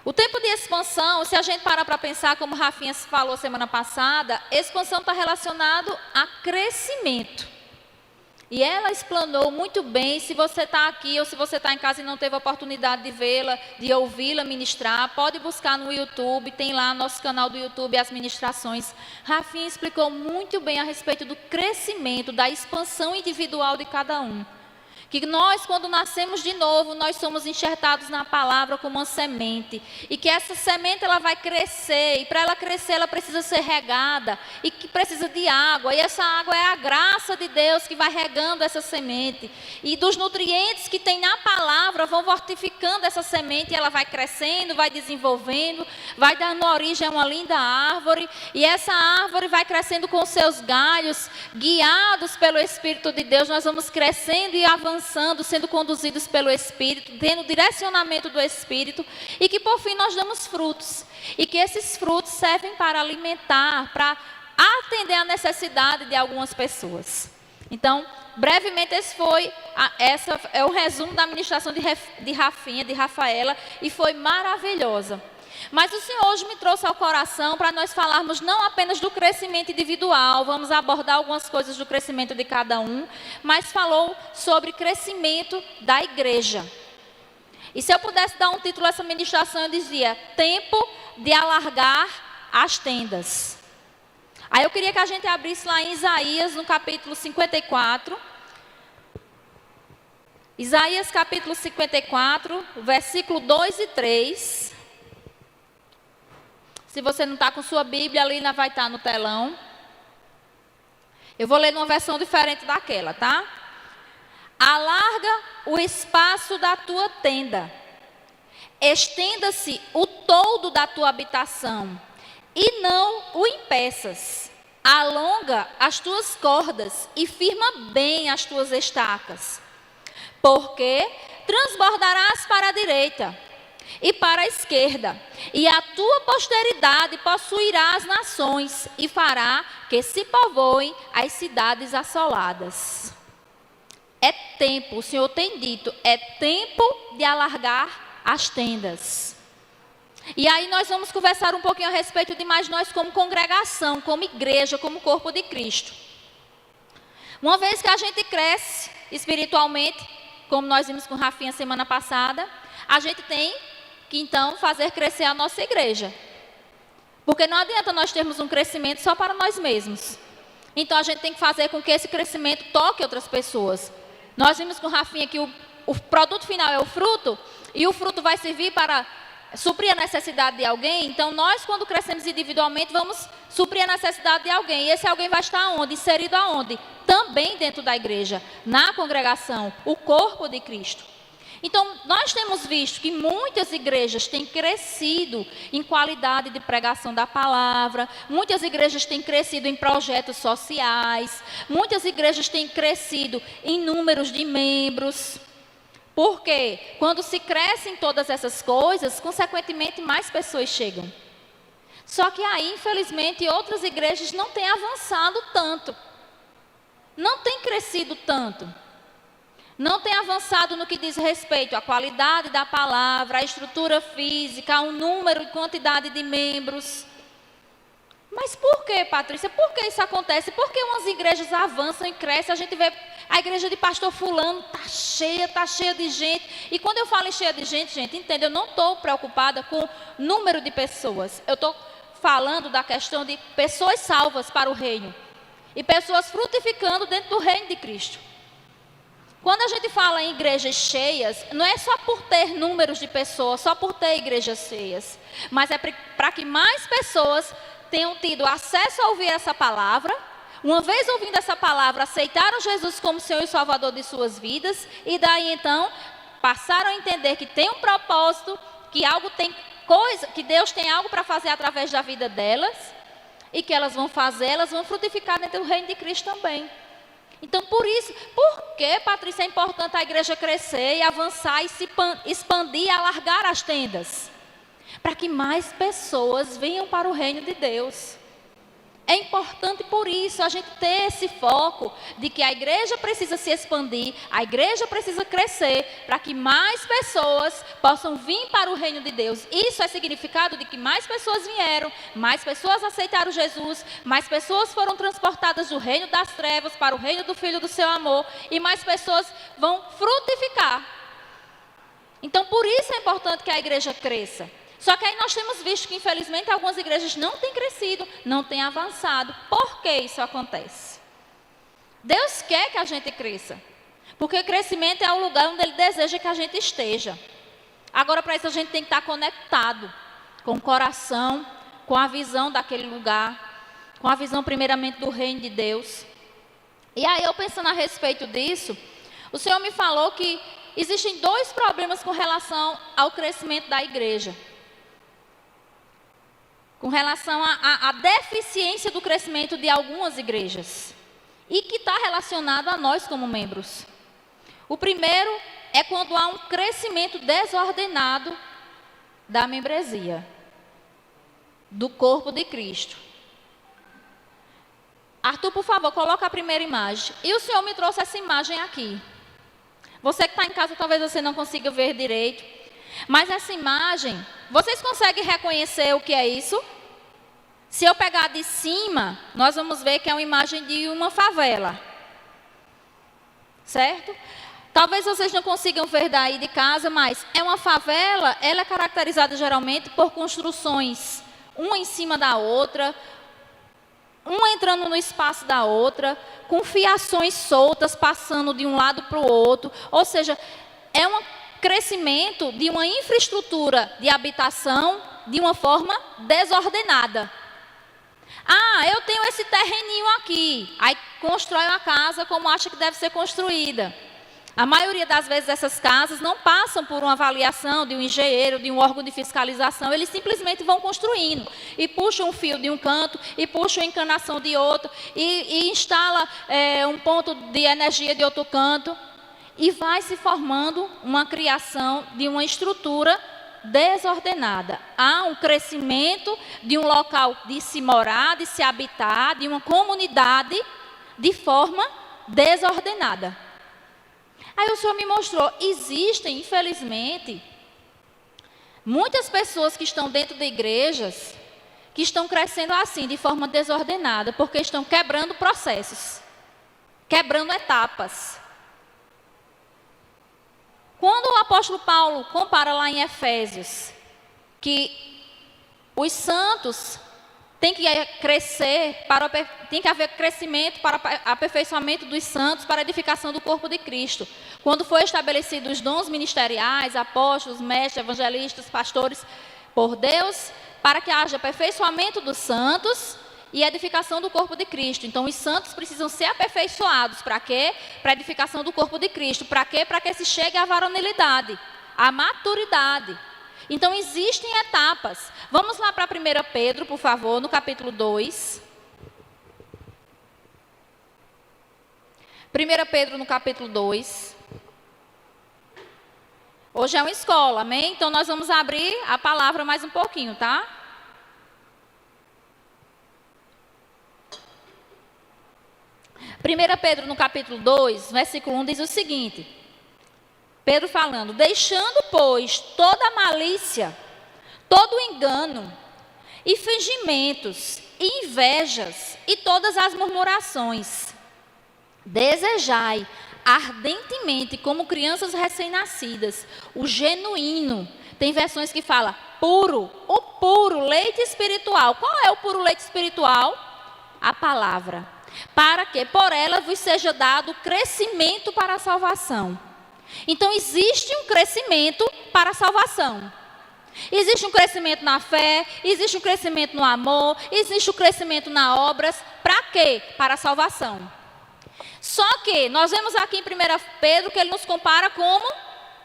O tempo de expansão, se a gente parar para pensar, como Rafinha falou semana passada, expansão está relacionado a crescimento. E ela explanou muito bem. Se você está aqui ou se você está em casa e não teve a oportunidade de vê-la, de ouvi-la ministrar, pode buscar no YouTube, tem lá nosso canal do YouTube as ministrações. Rafinha explicou muito bem a respeito do crescimento, da expansão individual de cada um. Que nós, quando nascemos de novo, nós somos enxertados na palavra como uma semente. E que essa semente ela vai crescer. E para ela crescer, ela precisa ser regada. E que precisa de água. E essa água é a graça de Deus que vai regando essa semente. E dos nutrientes que tem na palavra vão fortificando essa semente. E ela vai crescendo, vai desenvolvendo, vai dando origem a uma linda árvore. E essa árvore vai crescendo com seus galhos, guiados pelo Espírito de Deus. Nós vamos crescendo e avançando, sendo conduzidos pelo Espírito, tendo o direcionamento do Espírito, e que por fim nós damos frutos, e que esses frutos servem para alimentar, para atender a necessidade de algumas pessoas. Então, brevemente essa é o resumo da ministração de Rafinha, de Rafaela, e foi maravilhosa. Mas o Senhor hoje me trouxe ao coração para nós falarmos não apenas do crescimento individual, vamos abordar algumas coisas do crescimento de cada um, mas falou sobre crescimento da igreja. E se eu pudesse dar um título a essa ministração, eu dizia, tempo de alargar as tendas. Aí eu queria que a gente abrisse lá em Isaías, no capítulo 54. Isaías capítulo 54, versículo 2 e 3. Se você não está com sua Bíblia, ali vai estar no telão. Eu vou ler numa versão diferente daquela, tá? Alarga o espaço da tua tenda. Estenda-se o toldo da tua habitação. E não o impeças. Alonga as tuas cordas e firma bem as tuas estacas. Porque transbordarás para a direita e para a esquerda, e a tua posteridade possuirá as nações, e fará que se povoem as cidades assoladas. É tempo, o Senhor tem dito, é tempo de alargar as tendas. E aí nós vamos conversar um pouquinho a respeito de mais nós como congregação, como igreja, como corpo de Cristo. Uma vez que a gente cresce espiritualmente, como nós vimos com Rafinha semana passada, a gente tem que então fazer crescer a nossa igreja. Porque não adianta nós termos um crescimento só para nós mesmos. Então a gente tem que fazer com que esse crescimento toque outras pessoas. Nós vimos com Rafinha que o produto final é o fruto, e o fruto vai servir para suprir a necessidade de alguém. Então nós, quando crescemos individualmente, vamos suprir a necessidade de alguém. E esse alguém vai estar onde? Inserido aonde? Também dentro da igreja, na congregação, o corpo de Cristo. Então, nós temos visto que muitas igrejas têm crescido em qualidade de pregação da palavra, muitas igrejas têm crescido em projetos sociais, muitas igrejas têm crescido em números de membros. Porque quando se cresce em todas essas coisas, consequentemente mais pessoas chegam. Só que aí, infelizmente, outras igrejas não têm avançado tanto, não têm crescido tanto. Não tem avançado no que diz respeito à qualidade da palavra, à estrutura física, ao número e quantidade de membros. Mas por que, Patrícia? Por que isso acontece? Por que umas igrejas avançam e crescem? A gente vê a igreja de pastor fulano, está cheia de gente. E quando eu falo em cheia de gente, entende? Eu não estou preocupada com o número de pessoas. Eu estou falando da questão de pessoas salvas para o reino. E pessoas frutificando dentro do reino de Cristo. Quando a gente fala em igrejas cheias, não é só por ter números de pessoas, só por ter igrejas cheias, mas é para que mais pessoas tenham tido acesso a ouvir essa palavra, uma vez ouvindo essa palavra, aceitaram Jesus como Senhor e Salvador de suas vidas, e daí então passaram a entender que tem um propósito, que Deus tem algo para fazer através da vida delas, e que elas vão fazer, elas vão frutificar dentro do reino de Cristo também. Então, por que, Patrícia, é importante a igreja crescer e avançar e se expandir e alargar as tendas? Para que mais pessoas venham para o reino de Deus. É importante por isso a gente ter esse foco de que a igreja precisa se expandir, a igreja precisa crescer para que mais pessoas possam vir para o reino de Deus. Isso é significado de que mais pessoas vieram, mais pessoas aceitaram Jesus, mais pessoas foram transportadas do reino das trevas para o reino do Filho do seu amor e mais pessoas vão frutificar. Então, por isso é importante que a igreja cresça. Só que aí nós temos visto que, infelizmente, algumas igrejas não têm crescido, não têm avançado. Por que isso acontece? Deus quer que a gente cresça, porque o crescimento é o lugar onde Ele deseja que a gente esteja. Agora, para isso, a gente tem que estar conectado com o coração, com a visão daquele lugar, com a visão, primeiramente, do reino de Deus. E aí, eu pensando a respeito disso, o Senhor me falou que existem dois problemas com relação ao crescimento da igreja. Com relação à deficiência do crescimento de algumas igrejas. E que está relacionado a nós como membros. O primeiro é quando há um crescimento desordenado da membresia, do corpo de Cristo. Arthur, por favor, coloca a primeira imagem. E o Senhor me trouxe essa imagem aqui. Você que está em casa, talvez você não consiga ver direito. Mas essa imagem, vocês conseguem reconhecer o que é isso? Se eu pegar de cima, nós vamos ver que é uma imagem de uma favela. Certo? Talvez vocês não consigam ver daí de casa, mas é uma favela, ela é caracterizada geralmente por construções, uma em cima da outra, uma entrando no espaço da outra, com fiações soltas, passando de um lado para o outro. Ou seja, é um crescimento de uma infraestrutura de habitação de uma forma desordenada. Ah, eu tenho esse terreninho aqui. Aí constrói uma casa como acha que deve ser construída. A maioria das vezes essas casas não passam por uma avaliação de um engenheiro, de um órgão de fiscalização. Eles simplesmente vão construindo. E puxam um fio de um canto, e puxam a encanação de outro, e instala um ponto de energia de outro canto. E vai se formando uma criação de uma estrutura desordenada. Há um crescimento de um local de se morar, de se habitar, de uma comunidade de forma desordenada. Aí o Senhor me mostrou, existem, infelizmente, Muitas pessoas que estão dentro de igrejas, que estão crescendo assim, de forma desordenada, porque estão quebrando processos, quebrando etapas. Quando o apóstolo Paulo compara lá em Efésios, que os santos têm que crescer, tem que haver crescimento para aperfeiçoamento dos santos, para a edificação do corpo de Cristo. Quando foi estabelecido os dons ministeriais, apóstolos, mestres, evangelistas, pastores, por Deus, para que haja aperfeiçoamento dos santos e edificação do corpo de Cristo. Então, os santos precisam ser aperfeiçoados. Para quê? Para a edificação do corpo de Cristo. Para quê? Para que se chegue à varonilidade, à maturidade. Então, existem etapas. Vamos lá para 1 Pedro, por favor, no capítulo 2. 1 Pedro, no capítulo 2. Hoje é uma escola, amém? Então, nós vamos abrir a palavra mais um pouquinho, tá? Primeira Pedro, no capítulo 2, versículo 1, diz o seguinte. Pedro falando: deixando, pois, toda malícia, todo engano, e fingimentos, e invejas, e todas as murmurações, desejai ardentemente, como crianças recém-nascidas, o genuíno. Tem versões que falam puro, o puro leite espiritual. Qual é o puro leite espiritual? A palavra. Para que por ela vos seja dado crescimento para a salvação. Então existe um crescimento para a salvação. Existe um crescimento na fé, existe um crescimento no amor, existe um crescimento nas obras. Para quê? Para a salvação. Só que nós vemos aqui em 1 Pedro que ele nos compara como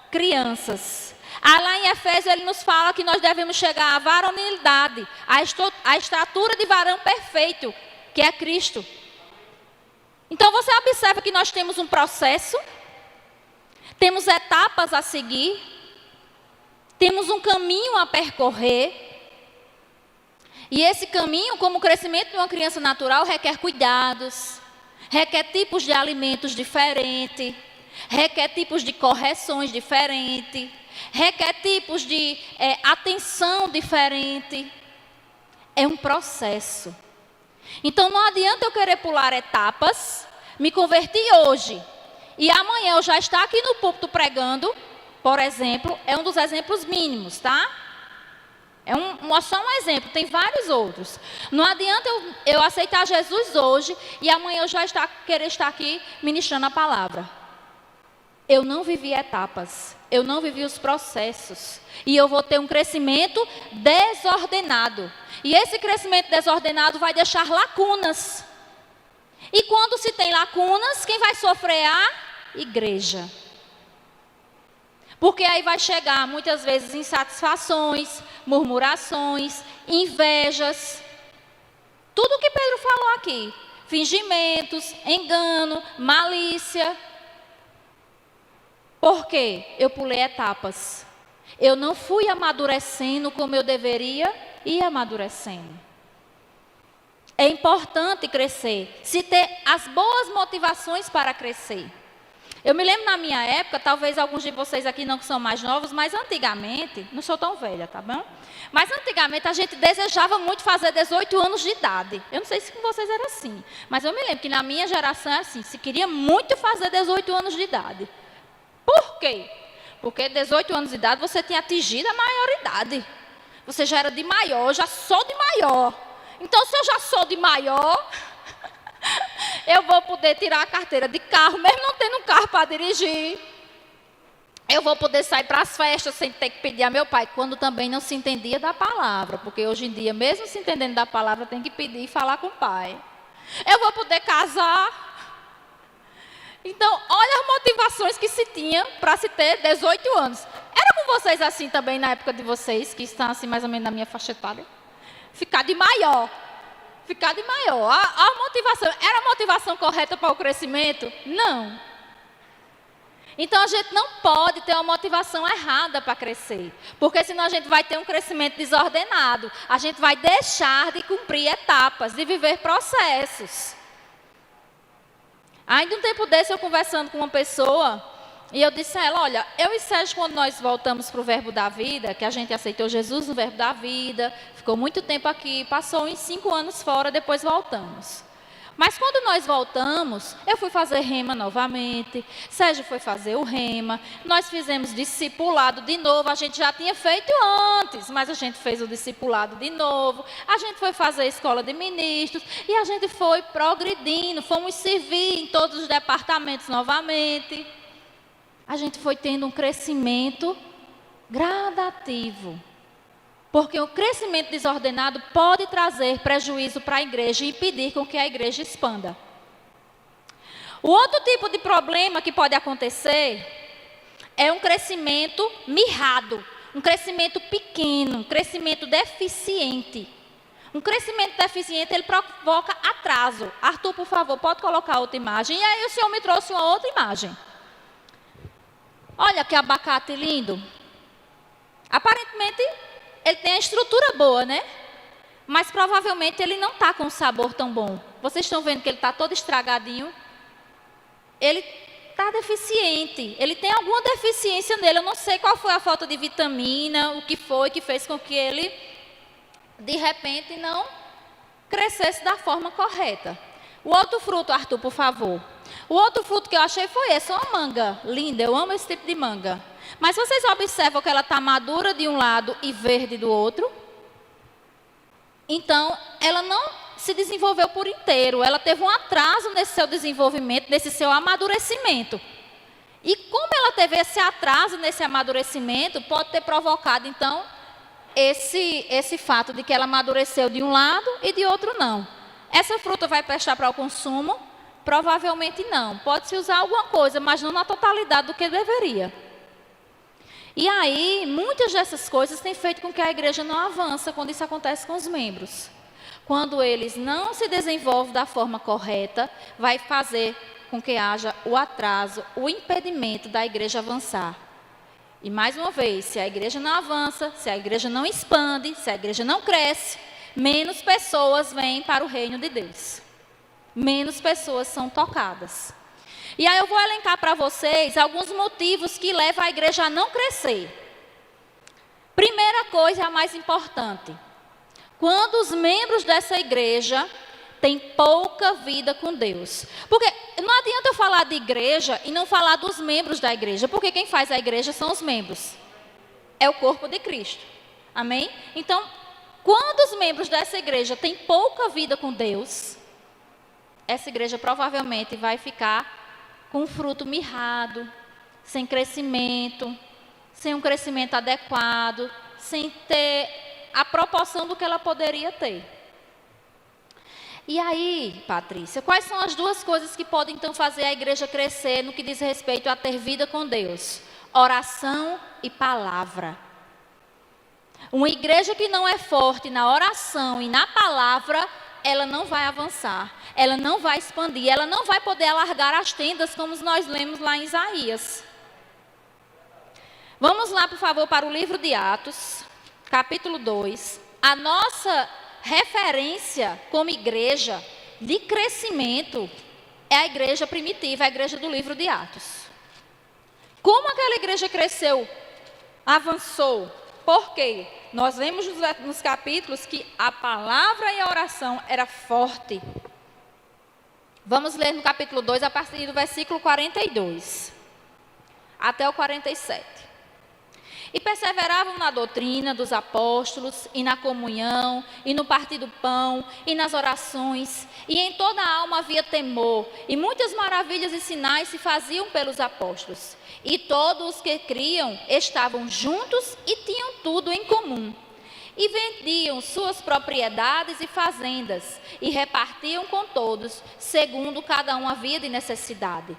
crianças. Lá em Efésios ele nos fala que nós devemos chegar à varonilidade, à estatura de varão perfeito, que é Cristo. Então você observa que nós temos um processo, temos etapas a seguir, temos um caminho a percorrer. E esse caminho, como o crescimento de uma criança natural, requer cuidados, requer tipos de alimentos diferentes, requer tipos de correções diferentes, requer tipos de atenção diferente. É um processo. Então não adianta eu querer pular etapas, me converti hoje e amanhã eu já estar aqui no púlpito pregando, por exemplo, é um dos exemplos mínimos, tá? Só um exemplo, tem vários outros. Não adianta eu aceitar Jesus hoje e amanhã eu já querer estar aqui ministrando a palavra. Eu não vivi etapas, eu não vivi os processos. E eu vou ter um crescimento desordenado. E esse crescimento desordenado vai deixar lacunas. E quando se tem lacunas, quem vai sofrer é a igreja. Porque aí vai chegar muitas vezes insatisfações, murmurações, invejas. Tudo o que Pedro falou aqui. Fingimentos, engano, malícia. Por quê? Eu pulei etapas. Eu não fui amadurecendo como eu deveria ir amadurecendo. É importante crescer, se ter as boas motivações para crescer. Eu me lembro na minha época, talvez alguns de vocês aqui não são mais novos, mas antigamente, não sou tão velha, tá bom? Mas antigamente a gente desejava muito fazer 18 anos de idade. Eu não sei se com vocês era assim, mas eu me lembro que na minha geração é assim, se queria muito fazer 18 anos de idade. Por quê? Porque 18 anos de idade você tinha atingido a maioridade. Você já era de maior, eu já sou de maior. Então, se eu já sou de maior, eu vou poder tirar a carteira de carro, mesmo não tendo um carro para dirigir. Eu vou poder sair para as festas sem ter que pedir a meu pai, quando também não se entendia da palavra. Porque hoje em dia, mesmo se entendendo da palavra, tem que pedir e falar com o pai. Eu vou poder casar. Então, olha as motivações que se tinha para se ter 18 anos. Era com vocês assim também na época de vocês, que estão assim mais ou menos na minha faixa etária? Ficar de maior. Ficar de maior. A motivação, era a motivação correta para o crescimento? Não. Então, a gente não pode ter uma motivação errada para crescer. Porque senão a gente vai ter um crescimento desordenado. A gente vai deixar de cumprir etapas, de viver processos. Ainda um tempo desse, eu conversando com uma pessoa, E eu disse a ela, olha, eu e Sérgio, quando nós voltamos para o Verbo da Vida, que a gente aceitou Jesus no Verbo da Vida, ficou muito tempo aqui, passou uns 5 anos fora, depois voltamos. Mas quando nós voltamos, eu fui fazer rema novamente, Sérgio foi fazer o rema, nós fizemos discipulado de novo, a gente já tinha feito antes, mas a gente fez o discipulado de novo, a gente foi fazer a escola de ministros, e a gente foi progredindo, fomos servir em todos os departamentos novamente. A gente foi tendo um crescimento gradativo. Porque o crescimento desordenado pode trazer prejuízo para a igreja e impedir com que a igreja expanda. O outro tipo de problema que pode acontecer é um crescimento mirrado, um crescimento pequeno, um crescimento deficiente. Um crescimento deficiente, ele provoca atraso. Arthur, por favor, pode colocar outra imagem. E aí o senhor me trouxe uma outra imagem. Olha que abacate lindo. Aparentemente, ele tem a estrutura boa, né? Mas provavelmente ele não está com um sabor tão bom. Vocês estão vendo que ele está todo estragadinho? Ele está deficiente. Ele tem alguma deficiência nele. Eu não sei qual foi a falta de vitamina, o que foi que fez com que ele, de repente, não crescesse da forma correta. O outro fruto, Arthur, por favor. O outro fruto que eu achei foi esse, uma manga linda. Eu amo esse tipo de manga. Mas vocês observam que ela está madura de um lado e verde do outro? Então, ela não se desenvolveu por inteiro. Ela teve um atraso nesse seu desenvolvimento, nesse seu amadurecimento. E como ela teve esse atraso nesse amadurecimento, pode ter provocado, então, esse fato de que ela amadureceu de um lado e de outro não. Essa fruta vai prestar para o consumo? Provavelmente não. Pode-se usar alguma coisa, mas não na totalidade do que deveria. E aí, muitas dessas coisas têm feito com que a igreja não avance quando isso acontece com os membros. Quando eles não se desenvolvem da forma correta, vai fazer com que haja o atraso, o impedimento da igreja avançar. E mais uma vez, se a igreja não avança, se a igreja não expande, se a igreja não cresce, menos pessoas vêm para o reino de Deus. Menos pessoas são tocadas. E aí eu vou elencar para vocês alguns motivos que levam a igreja a não crescer. Primeira coisa, a mais importante. Quando os membros dessa igreja têm pouca vida com Deus. Porque não adianta eu falar de igreja e não falar dos membros da igreja. Porque quem faz a igreja são os membros. É o corpo de Cristo. Amém? Então, quando os membros dessa igreja têm pouca vida com Deus, essa igreja provavelmente vai ficar com fruto mirrado, sem crescimento, sem um crescimento adequado, sem ter a proporção do que ela poderia ter. E aí, Patrícia, quais são as duas coisas que podem então fazer a igreja crescer no que diz respeito a ter vida com Deus? Oração e palavra. Uma igreja que não é forte na oração e na palavra, ela não vai avançar, ela não vai expandir, ela não vai poder alargar as tendas como nós lemos lá em Isaías. Vamos lá, por favor, para o livro de Atos, capítulo 2. A nossa referência como igreja de crescimento é a igreja primitiva, a igreja do livro de Atos. Como aquela igreja cresceu, avançou? Por quê? Nós vemos nos capítulos que a palavra e a oração era forte. Vamos ler no capítulo 2, a partir do versículo 42 até o 47. E perseveravam na doutrina dos apóstolos, e na comunhão, e no partir do pão, e nas orações, e em toda a alma havia temor, e muitas maravilhas e sinais se faziam pelos apóstolos. E todos os que criam estavam juntos e tinham tudo em comum. E vendiam suas propriedades e fazendas, e repartiam com todos, segundo cada um havia de necessidade.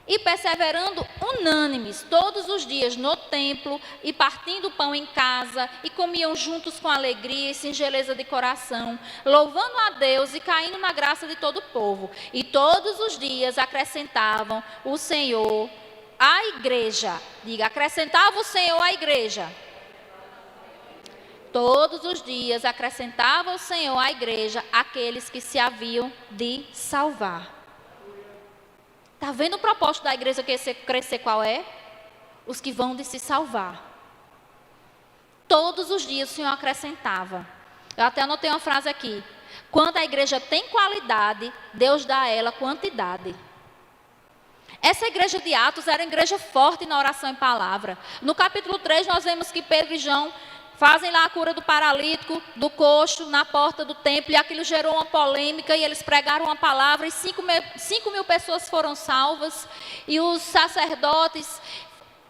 E perseverando unânimes todos os dias no templo, e partindo o pão em casa, e comiam juntos com alegria e singeleza de coração, louvando a Deus e caindo na graça de todo o povo. E todos os dias acrescentavam o Senhor à igreja. Diga, acrescentava o Senhor à igreja. Todos os dias acrescentava o Senhor à igreja aqueles que se haviam de salvar. Está vendo o propósito da igreja crescer qual é? Os que vão de se salvar. Todos os dias o Senhor acrescentava. Eu até anotei uma frase aqui. Quando a igreja tem qualidade, Deus dá a ela quantidade. Essa igreja de Atos era uma igreja forte na oração e palavra. No capítulo 3 nós vemos que Pedro e João fazem lá a cura do paralítico, do coxo, na porta do templo. E aquilo gerou uma polêmica e eles pregaram uma palavra e 5 mil pessoas foram salvas. E os sacerdotes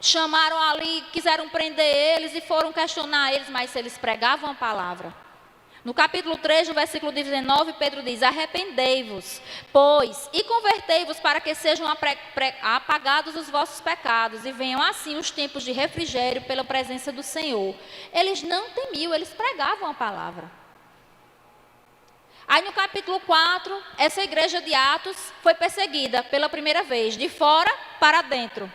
chamaram ali, quiseram prender eles e foram questionar eles, mas eles pregavam a palavra. No capítulo 3, no versículo 19, Pedro diz: arrependei-vos, pois, e convertei-vos para que sejam apagados os vossos pecados, e venham assim os tempos de refrigério pela presença do Senhor. Eles não temiam, eles pregavam a palavra. Aí no capítulo 4, essa igreja de Atos foi perseguida pela primeira vez, de fora para dentro.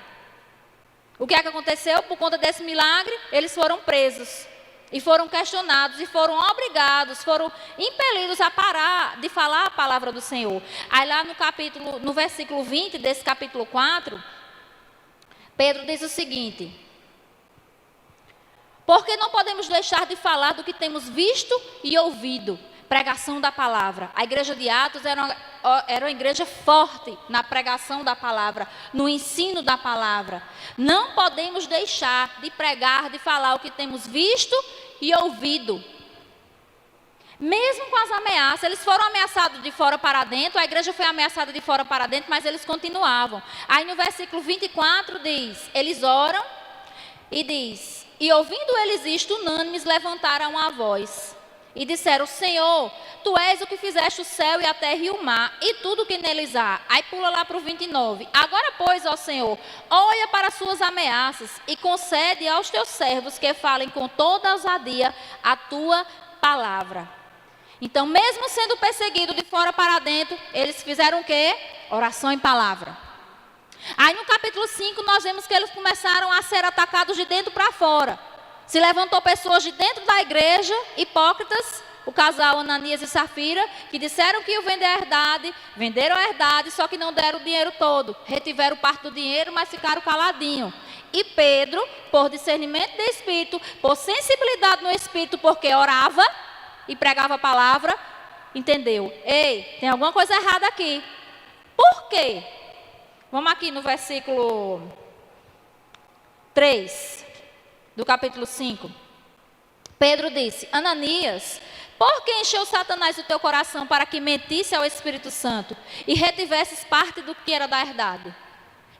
O que é que aconteceu? Por conta desse milagre, eles foram presos. E foram questionados, e foram obrigados, foram impelidos a parar de falar a palavra do Senhor. Aí lá no versículo 20 desse capítulo 4, Pedro diz o seguinte: porque não podemos deixar de falar do que temos visto e ouvido. Pregação da palavra. A igreja de Atos era uma igreja forte na pregação da palavra, no ensino da palavra. Não podemos deixar de pregar, de falar o que temos visto e ouvido. Mesmo com as ameaças, eles foram ameaçados de fora para dentro, a igreja foi ameaçada de fora para dentro, mas eles continuavam. Aí no versículo 24 diz: eles oram e diz: e ouvindo eles isto, unânimes levantaram a voz. E disseram: Senhor, Tu és o que fizeste o céu e a terra e o mar, e tudo o que neles há. Aí pula lá para o 29. Agora, pois, ó Senhor, olha para as suas ameaças e concede aos Teus servos que falem com toda ousadia a Tua palavra. Então, mesmo sendo perseguidos de fora para dentro, eles fizeram o quê? Oração em palavra. Aí no capítulo 5, nós vemos que eles começaram a ser atacados de dentro para fora. Se levantou pessoas de dentro da igreja, hipócritas, o casal Ananias e Safira, que disseram que iam vender a herdade, venderam a herdade, só que não deram o dinheiro todo. Retiveram parte do dinheiro, mas ficaram caladinhos. E Pedro, por discernimento de espírito, por sensibilidade no espírito, porque orava e pregava a palavra, entendeu? Ei, tem alguma coisa errada aqui. Por quê? Vamos aqui no versículo 3. Do capítulo 5, Pedro disse: Ananias, por que encheu Satanás o teu coração para que mentisse ao Espírito Santo e retivesses parte do que era da herdade?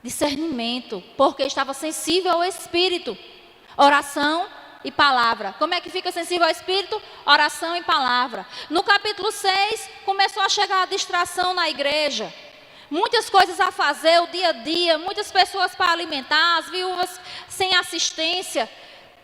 Discernimento, porque estava sensível ao Espírito. Oração e palavra. Como é que fica sensível ao Espírito? Oração e palavra. No capítulo 6, começou a chegar a distração na igreja. Muitas coisas a fazer, o dia a dia, muitas pessoas para alimentar, as viúvas sem assistência.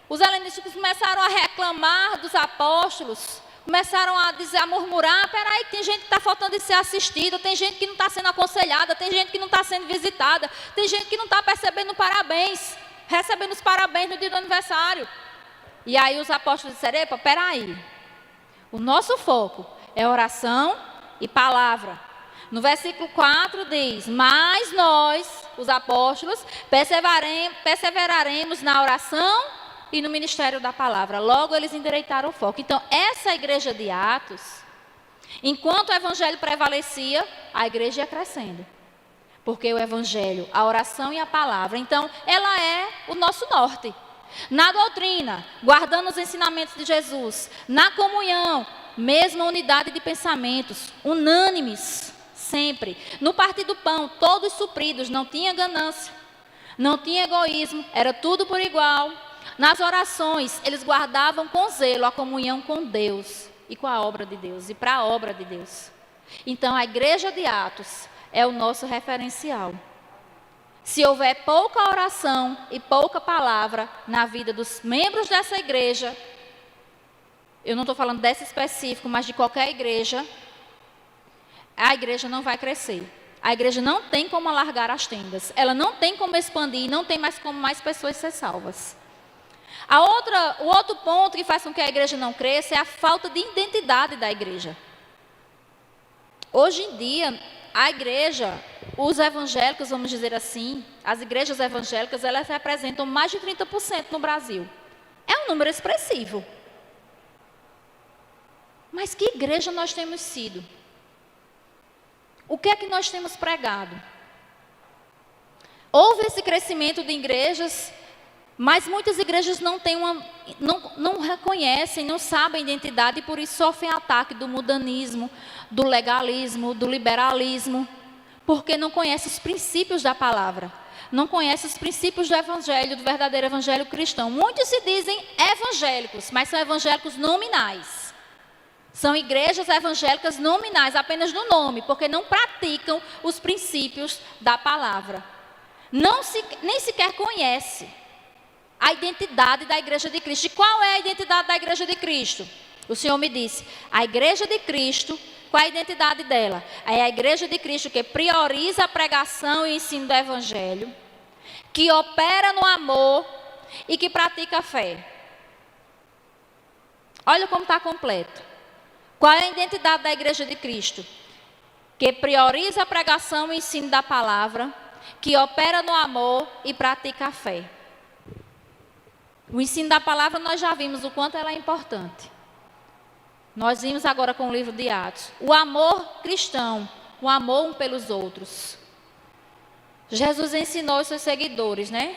Os helenísticos começaram a reclamar dos apóstolos, começaram a dizer, a murmurar: peraí, tem gente que está faltando de ser assistida, tem gente que não está sendo aconselhada, tem gente que não está sendo visitada, tem gente que não está percebendo parabéns, recebendo os parabéns no dia do aniversário. E aí os apóstolos disseram: epa, peraí, o nosso foco é oração e palavra. No versículo 4 diz: mas nós, os apóstolos, perseveraremos na oração e no ministério da palavra. Logo eles endireitaram o foco. Então essa igreja de Atos, enquanto o evangelho prevalecia, a igreja ia crescendo. Porque o evangelho, a oração e a palavra, então ela é o nosso norte. Na doutrina, guardando os ensinamentos de Jesus. Na comunhão, mesma unidade de pensamentos, unânimes, sempre. No partir do pão, todos supridos, não tinha ganância, não tinha egoísmo, era tudo por igual. Nas orações, eles guardavam com zelo a comunhão com Deus e com a obra de Deus, e para a obra de Deus. Então, a igreja de Atos é o nosso referencial. Se houver pouca oração e pouca palavra na vida dos membros dessa igreja, eu não estou falando dessa específico, mas de qualquer igreja, a igreja não vai crescer. A igreja não tem como alargar as tendas, ela não tem como expandir, não tem mais como mais pessoas ser salvas. O outro ponto que faz com que a igreja não cresça é a falta de identidade da igreja. Hoje em dia, a igreja, os evangélicos, vamos dizer assim, as igrejas evangélicas, elas representam mais de 30% no Brasil. É um número expressivo. Mas que igreja nós temos sido? O que é que nós temos pregado? Houve esse crescimento de igrejas, mas muitas igrejas não reconhecem, não sabem a identidade e por isso sofrem ataque do mundanismo, do legalismo, do liberalismo, porque não conhecem os princípios da palavra, não conhecem os princípios do evangelho, do verdadeiro evangelho cristão. Muitos se dizem evangélicos, mas são evangélicos nominais. São igrejas evangélicas nominais, apenas no nome, porque não praticam os princípios da palavra. Nem sequer conhece a identidade da igreja de Cristo. E qual é a identidade da igreja de Cristo? O Senhor me disse, a igreja de Cristo, qual é a identidade dela? É a igreja de Cristo que prioriza a pregação e o ensino do evangelho, que opera no amor e que pratica a fé. Olha como está completo. Qual é a identidade da igreja de Cristo? Que prioriza a pregação e o ensino da palavra, que opera no amor e pratica a fé. O ensino da palavra nós já vimos o quanto ela é importante. Nós vimos agora com o livro de Atos. O amor cristão, o amor um pelos outros. Jesus ensinou os seus seguidores, né?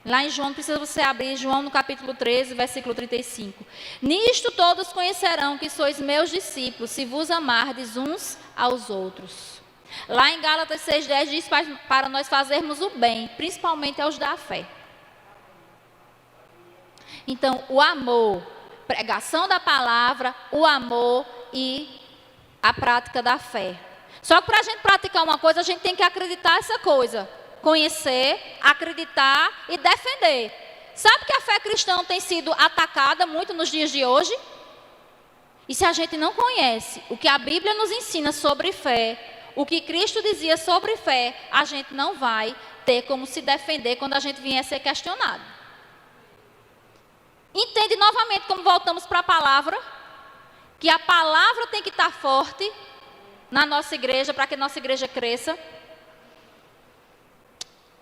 Lá em João, precisa você abrir, João no capítulo 13, versículo 35. Nisto todos conhecerão que sois meus discípulos, se vos amardes uns aos outros. Lá em Gálatas 6,10 diz para nós fazermos o bem, principalmente aos da fé. Então, o amor, pregação da palavra, o amor e a prática da fé. Só que para a gente praticar uma coisa, a gente tem que acreditar essa coisa. Conhecer, acreditar e defender. Sabe que a fé cristã tem sido atacada muito nos dias de hoje? E se a gente não conhece o que a Bíblia nos ensina sobre fé, o que Cristo dizia sobre fé, a gente não vai ter como se defender quando a gente vier a ser questionado. Entende novamente como voltamos para a palavra? Que a palavra tem que estar forte na nossa igreja, para que a nossa igreja cresça.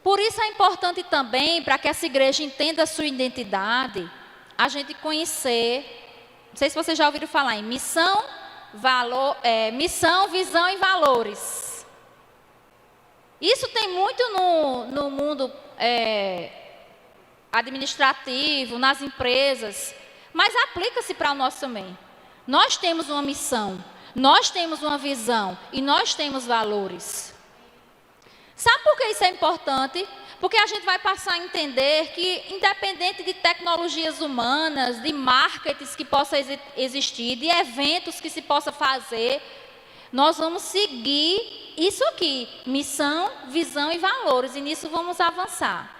Por isso é importante também, para que essa igreja entenda a sua identidade, a gente conhecer, não sei se vocês já ouviram falar em missão, visão e valores. Isso tem muito no mundo administrativo, nas empresas, mas aplica-se para nós também. Nós temos uma missão, nós temos uma visão e nós temos valores. Sabe por que isso é importante? Porque a gente vai passar a entender que, independente de tecnologias humanas, de marketing que possa existir, de eventos que se possa fazer, nós vamos seguir isso aqui, missão, visão e valores, e nisso vamos avançar.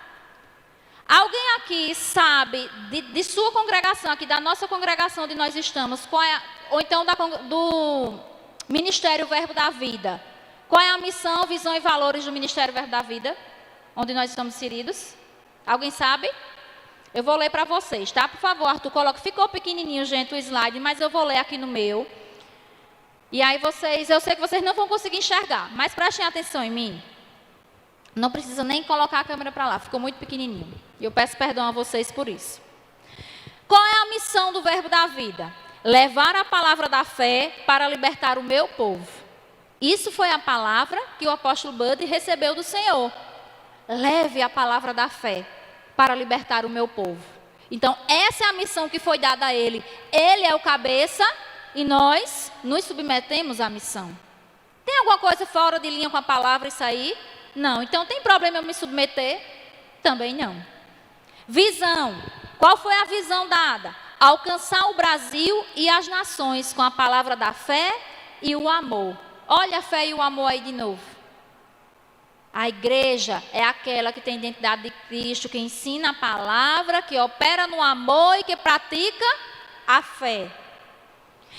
Alguém aqui sabe, de sua congregação, aqui da nossa congregação onde nós estamos, ou então do Ministério Verbo da Vida, qual é a missão, visão e valores do Ministério Verbo da Vida, onde nós estamos inseridos? Alguém sabe? Eu vou ler para vocês, tá? Por favor, Arthur, coloca. Ficou pequenininho, gente, o slide, mas eu vou ler aqui no meu. E aí eu sei que vocês não vão conseguir enxergar, mas prestem atenção em mim. Não precisa nem colocar a câmera para lá, ficou muito pequenininho. E eu peço perdão a vocês por isso. Qual é a missão do Verbo da Vida? Levar a palavra da fé para libertar o meu povo. Isso foi a palavra que o apóstolo Bud recebeu do Senhor. Leve a palavra da fé para libertar o meu povo. Então, essa é a missão que foi dada a ele. Ele é o cabeça e nós nos submetemos à missão. Tem alguma coisa fora de linha com a palavra isso aí? Não. Então, tem problema eu me submeter? Também não. Visão. Qual foi a visão dada? Alcançar o Brasil e as nações com a palavra da fé e o amor. Olha a fé e o amor aí de novo. A igreja é aquela que tem identidade de Cristo, que ensina a palavra, que opera no amor e que pratica a fé.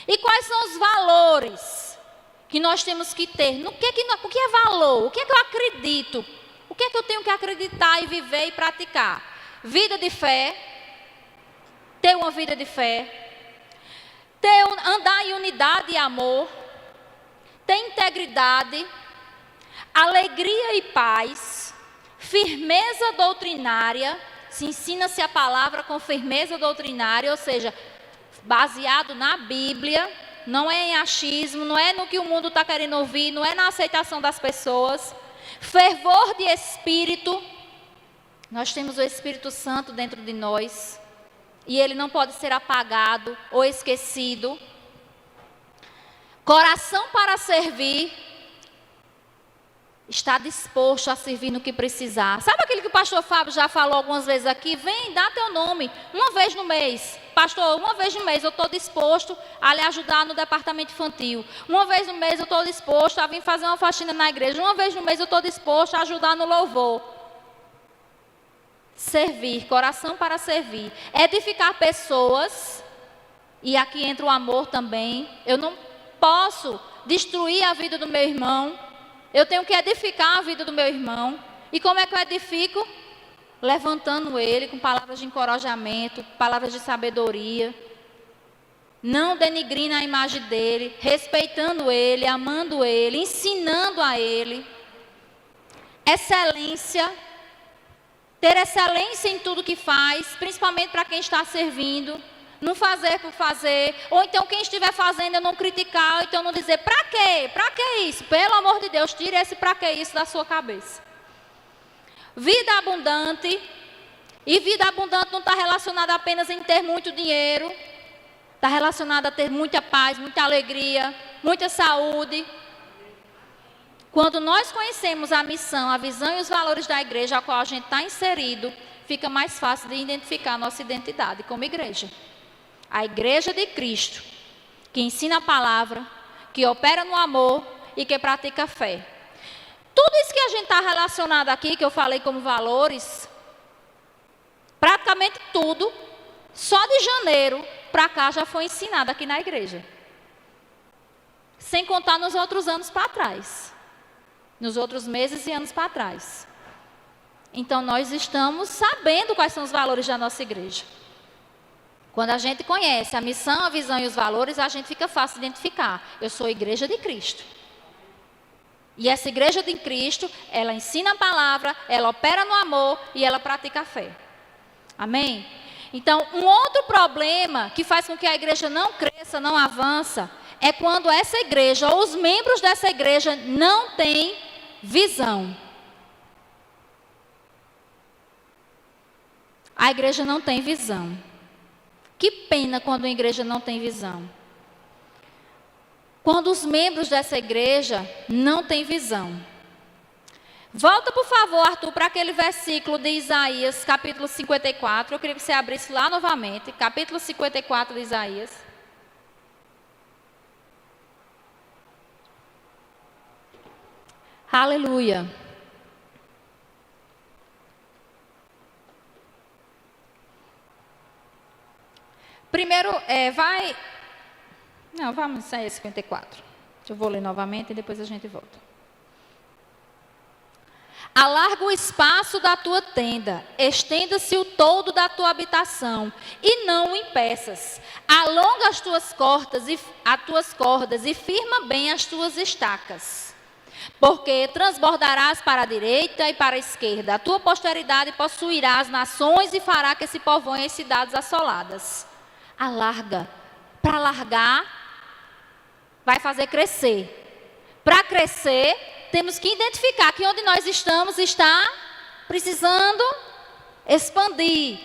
E quais são os valores que nós temos que ter? O que é valor? O que é que eu acredito? O que é que eu tenho que acreditar e viver e praticar? Vida de fé, ter uma vida de fé, andar em unidade e amor, ter integridade, alegria e paz, firmeza doutrinária, se ensina-se a palavra com firmeza doutrinária, ou seja, baseado na Bíblia, não é em achismo, não é no que o mundo está querendo ouvir, não é na aceitação das pessoas. Fervor de espírito, nós temos o Espírito Santo dentro de nós, e ele não pode ser apagado ou esquecido. Coração para servir, está disposto a servir no que precisar. Sabe aquilo que o pastor Fábio já falou algumas vezes aqui? Vem, dá teu nome, uma vez no mês. Pastor, uma vez no mês eu estou disposto a lhe ajudar no departamento infantil. Uma vez no mês eu estou disposto a vir fazer uma faxina na igreja. Uma vez no mês eu estou disposto a ajudar no louvor. Servir, coração para servir. Edificar pessoas, e aqui entra o amor também. Eu não posso destruir a vida do meu irmão. Eu tenho que edificar a vida do meu irmão. E como é que eu edifico? Levantando ele com palavras de encorajamento, palavras de sabedoria. Não denigrindo a imagem dele, respeitando ele, amando ele, ensinando a ele. Excelência. Ter excelência em tudo que faz, principalmente para quem está servindo. Não fazer por fazer, ou então quem estiver fazendo eu não criticar, ou então não dizer, para quê? Para que isso? Pelo amor de Deus, tire esse para que isso da sua cabeça. Vida abundante, e vida abundante não está relacionada apenas em ter muito dinheiro, está relacionada a ter muita paz, muita alegria, muita saúde. Quando nós conhecemos a missão, a visão e os valores da igreja a qual a gente está inserido, fica mais fácil de identificar a nossa identidade como igreja. A igreja de Cristo, que ensina a palavra, que opera no amor e que pratica a fé. Tudo isso que a gente está relacionado aqui, que eu falei como valores, praticamente tudo, só de janeiro para cá já foi ensinado aqui na igreja. Sem contar nos outros anos para trás. Nos outros meses e anos para trás. Então nós estamos sabendo quais são os valores da nossa igreja. Quando a gente conhece a missão, a visão e os valores, a gente fica fácil de identificar. Eu sou a igreja de Cristo. E essa igreja de Cristo, ela ensina a palavra, ela opera no amor e ela pratica a fé. Amém? Então, um outro problema que faz com que a igreja não cresça, não avança, é quando essa igreja ou os membros dessa igreja não têm visão. A igreja não tem visão. Que pena quando a igreja não tem visão. Quando os membros dessa igreja não têm visão. Volta, por favor, Arthur, para aquele versículo de Isaías, capítulo 54. Eu queria que você abrisse lá novamente. Capítulo 54 de Isaías. Aleluia. Primeiro, Não, vamos sair 54. Eu vou ler novamente e depois a gente volta. Alarga o espaço da tua tenda, estenda-se o toldo da tua habitação, e não o impeças. Alonga as tuas cordas e firma bem as tuas estacas. Porque transbordarás para a direita e para a esquerda. A tua posteridade possuirá as nações e fará que se povoem as cidades assoladas. Alarga. Para alargar, vai fazer crescer. Para crescer, temos que identificar que onde nós estamos está precisando expandir.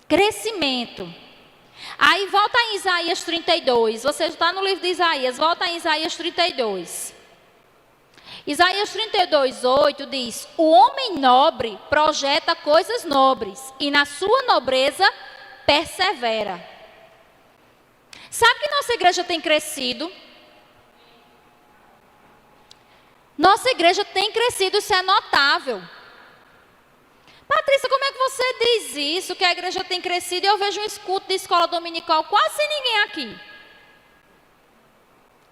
Crescimento. Aí volta em Isaías 32. Você está no livro de Isaías, volta em Isaías 32. Isaías 32, 8 diz: o homem nobre projeta coisas nobres, e na sua nobreza persevera. Sabe que nossa igreja tem crescido? Nossa igreja tem crescido, isso é notável. Patrícia, como é que você diz isso, que a igreja tem crescido? E eu vejo um escudo de escola dominical quase sem ninguém aqui.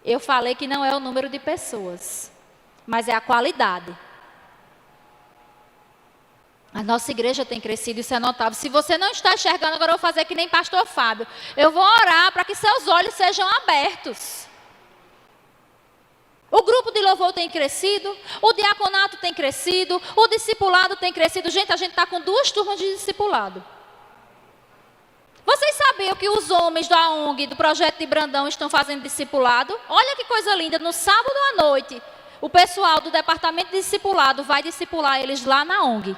Eu falei que não é o número de pessoas, mas é a qualidade. A nossa igreja tem crescido, isso é notável. Se você não está enxergando, agora eu vou fazer que nem pastor Fábio. Eu vou orar para que seus olhos sejam abertos. O grupo de louvor tem crescido, o diaconato tem crescido, o discipulado tem crescido. Gente, a gente está com 2 turmas de discipulado. Vocês sabiam que os homens da ONG, do Projeto de Brandão, estão fazendo discipulado? Olha que coisa linda, no sábado à noite, o pessoal do departamento de discipulado vai discipular eles lá na ONG.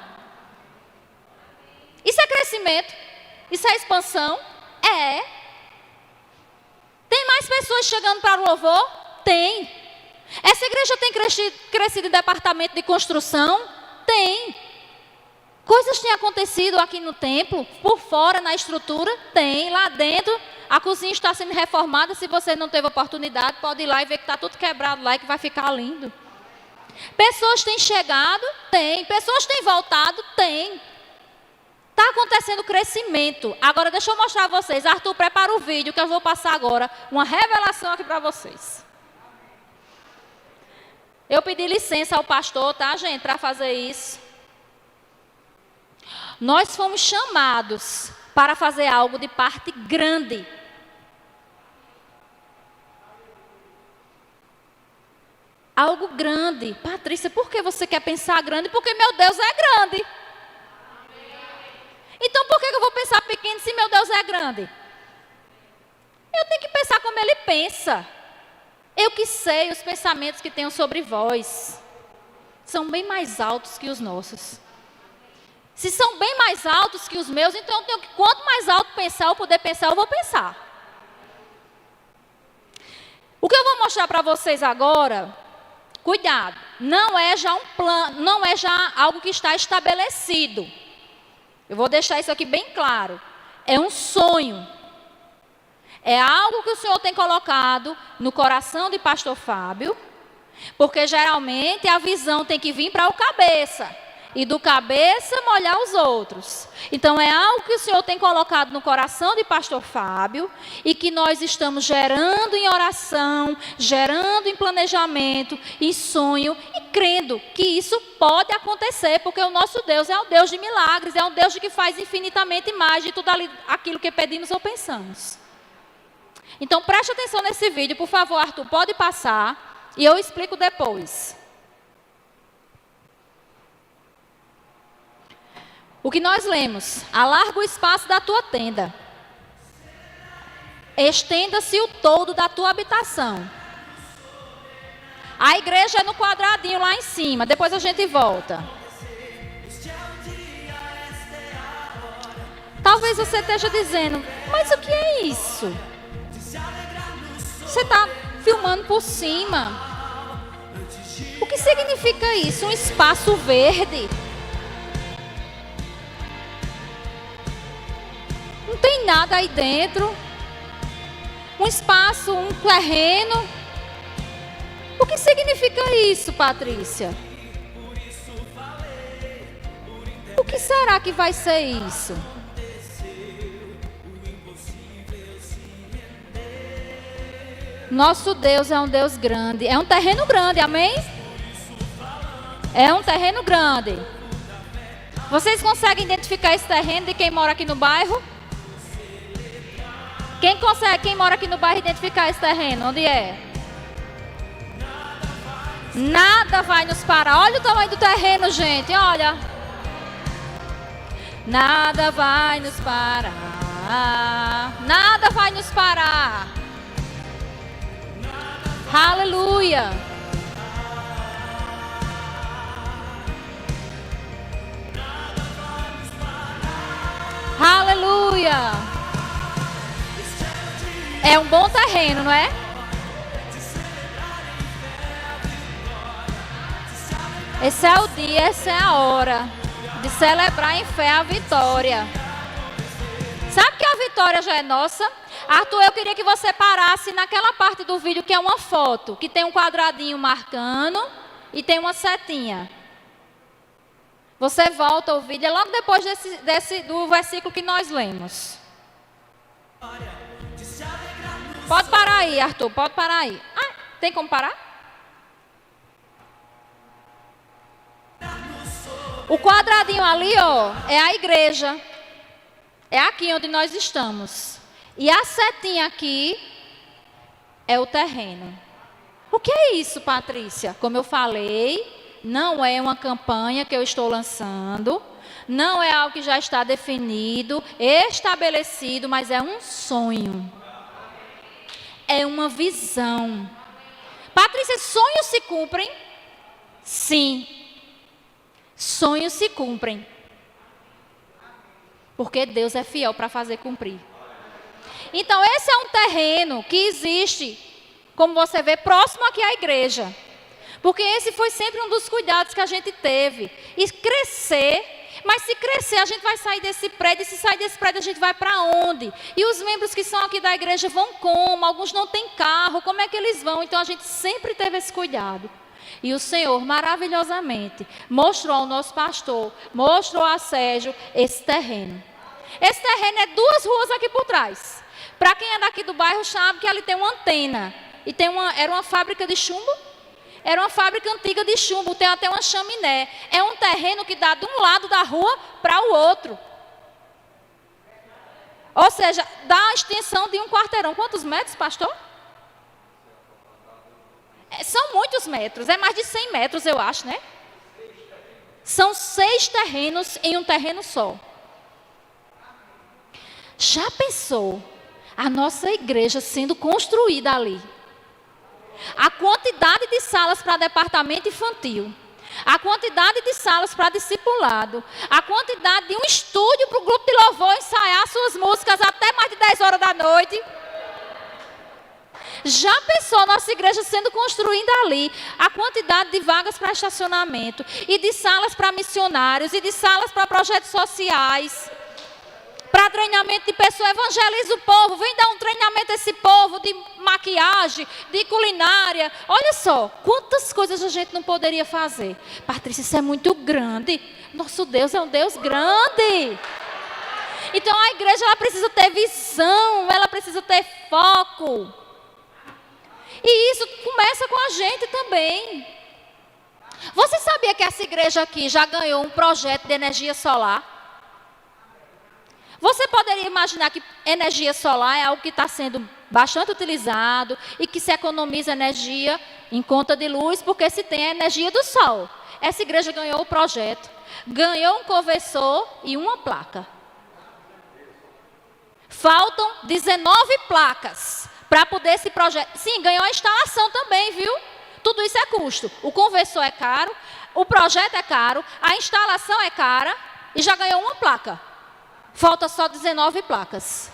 Isso é crescimento? Isso é expansão? É. Tem mais pessoas chegando para o louvor? Tem. Essa igreja tem crescido em departamento de construção? Tem. Coisas têm acontecido aqui no templo, por fora, na estrutura? Tem. Lá dentro, a cozinha está sendo reformada. Se você não teve oportunidade, pode ir lá e ver que está tudo quebrado lá e que vai ficar lindo. Pessoas têm chegado? Tem. Pessoas têm voltado? Tem. Está acontecendo crescimento. Agora, deixa eu mostrar a vocês. Arthur, prepara o vídeo que eu vou passar agora. Uma revelação aqui para vocês. Eu pedi licença ao pastor, tá, gente, para fazer isso. Nós fomos chamados para fazer algo de parte grande. Algo grande. Patrícia, por que você quer pensar grande? Porque meu Deus é grande. Então por que eu vou pensar pequeno se meu Deus é grande? Eu tenho que pensar como Ele pensa. Eu que sei os pensamentos que tenho sobre vós. São bem mais altos que os nossos. Se são bem mais altos que os meus, então eu tenho que, quanto mais alto pensar, eu poder pensar, eu vou pensar. O que eu vou mostrar para vocês agora, cuidado, não é já um plano, não é já algo que está estabelecido. Eu vou deixar isso aqui bem claro. É um sonho. É algo que o Senhor tem colocado no coração de pastor Fábio, porque geralmente a visão tem que vir para o cabeça. E do cabeça molhar os outros. Então é algo que o Senhor tem colocado no coração de pastor Fábio e que nós estamos gerando em oração, gerando em planejamento, em sonho e crendo que isso pode acontecer, porque o nosso Deus é um Deus de milagres, é um Deus que faz infinitamente mais de tudo aquilo que pedimos ou pensamos. Então preste atenção nesse vídeo, por favor, Arthur, pode passar e eu explico depois. O que nós lemos? Alarga o espaço da tua tenda. Estenda-se o todo da tua habitação. A igreja é no quadradinho lá em cima. Depois a gente volta. Talvez você esteja dizendo, mas o que é isso? Você está filmando por cima. O que significa isso? Um espaço verde. Não tem nada aí dentro. Um espaço, um terreno. O que significa isso, Patrícia? O que será que vai ser isso? Nosso Deus é um Deus grande. É um terreno grande, amém? É um terreno grande. Vocês conseguem identificar esse terreno de quem mora aqui no bairro? Quem mora aqui no bairro, identificar esse terreno? Onde é? Nada vai nos parar. Olha o tamanho do terreno, gente. Olha. Nada vai nos parar. Nada vai nos parar. Aleluia. Aleluia. É um bom terreno, não é? Esse é o dia, essa é a hora de celebrar em fé a vitória. Sabe que a vitória já é nossa? Arthur, eu queria que você parasse naquela parte do vídeo que é uma foto, que tem um quadradinho marcando e tem uma setinha. Você volta o vídeo, é logo depois do versículo que nós lemos. Pode parar aí, Arthur, pode parar aí. Ah, tem como parar? O quadradinho ali, ó, é a igreja. É aqui onde nós estamos. E a setinha aqui é o terreno. O que é isso, Patrícia? Como eu falei, não é uma campanha que eu estou lançando, não é algo que já está definido, estabelecido, mas é um sonho. É uma visão. Patrícia, sonhos se cumprem? Sim. Sonhos se cumprem. Porque Deus é fiel para fazer cumprir. Então, esse é um terreno que existe, como você vê, próximo aqui à igreja. Porque esse foi sempre um dos cuidados que a gente teve. E crescer, mas se crescer, a gente vai sair desse prédio. E se sair desse prédio, a gente vai para onde? E os membros que são aqui da igreja vão como? Alguns não têm carro, como é que eles vão? Então, a gente sempre teve esse cuidado. E o Senhor, maravilhosamente, mostrou ao nosso pastor, mostrou a Sérgio esse terreno. Esse terreno é 2 ruas aqui por trás. Para quem é daqui do bairro, sabe que ali tem uma antena. E era uma fábrica de chumbo. Era uma fábrica antiga de chumbo, tem até uma chaminé. É um terreno que dá de um lado da rua para o outro. Ou seja, dá a extensão de um quarteirão. Quantos metros, pastor? São muitos metros, é mais de 100 metros, eu acho, né? São 6 terrenos em um terreno só. Já pensou a nossa igreja sendo construída ali? A quantidade de salas para departamento infantil, a quantidade de salas para discipulado, a quantidade de um estúdio para o grupo de louvor ensaiar suas músicas até mais de 10 horas da noite. Já pensou nossa igreja sendo construída ali? A quantidade de vagas para estacionamento, e de salas para missionários, e de salas para projetos sociais, para treinamento de pessoas. Evangeliza o povo, vem dar um treinamento a esse povo de maquiagem, de culinária. Olha só, quantas coisas a gente não poderia fazer. Patrícia, isso é muito grande. Nosso Deus é um Deus grande. Então a igreja, ela precisa ter visão, ela precisa ter foco. E isso começa com a gente também. Você sabia que essa igreja aqui já ganhou um projeto de energia solar? Você poderia imaginar que energia solar é algo que está sendo bastante utilizado e que se economiza energia em conta de luz, porque se tem a energia do sol. Essa igreja ganhou o projeto, ganhou um conversor e uma placa. Faltam 19 placas para poder esse projeto. Sim, ganhou a instalação também, viu? Tudo isso é custo. O conversor é caro, o projeto é caro, a instalação é cara e já ganhou uma placa. Falta só 19 placas.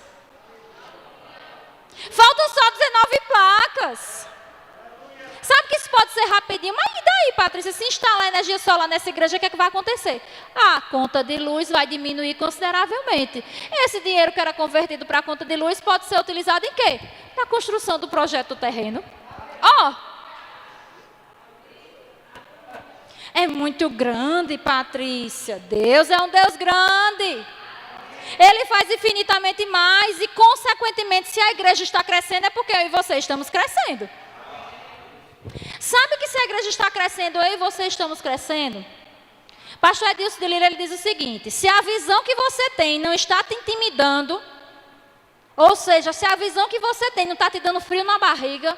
Faltam só 19 placas. Sabe que isso pode ser rapidinho? Mas e daí, Patrícia? Se instalar energia solar nessa igreja, o que é que vai acontecer? A conta de luz vai diminuir consideravelmente. Esse dinheiro que era convertido para a conta de luz pode ser utilizado em quê? Na construção do projeto do terreno. É muito grande, Patrícia. Deus é um Deus grande. Ele faz infinitamente mais e, consequentemente, se a igreja está crescendo, é porque eu e você estamos crescendo. Sabe que se a igreja está crescendo, eu e você estamos crescendo? Pastor Edilson de Lira, ele diz o seguinte: se a visão que você tem não está te intimidando, ou seja, se a visão que você tem não está te dando frio na barriga,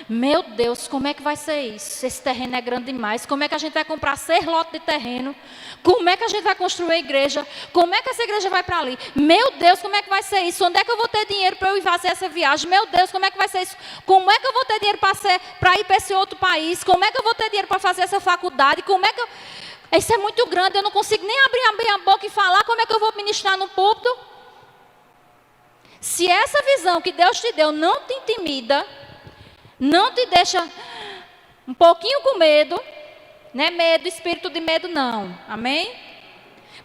meu Deus, como é que vai ser isso? Esse terreno é grande demais. Como é que a gente vai comprar 6 lotes de terreno? Como é que a gente vai construir a igreja? Como é que essa igreja vai para ali? Meu Deus, como é que vai ser isso? Onde é que eu vou ter dinheiro para eu ir fazer essa viagem? Meu Deus, como é que vai ser isso? Como é que eu vou ter dinheiro para ir para esse outro país? Como é que eu vou ter dinheiro para fazer essa faculdade? Como é que Isso é muito grande, eu não consigo nem abrir a boca e falar. Como é que eu vou ministrar no púlpito? Se essa visão que Deus te deu não te intimida, não te deixa um pouquinho com medo, não é medo, espírito de medo não, amém?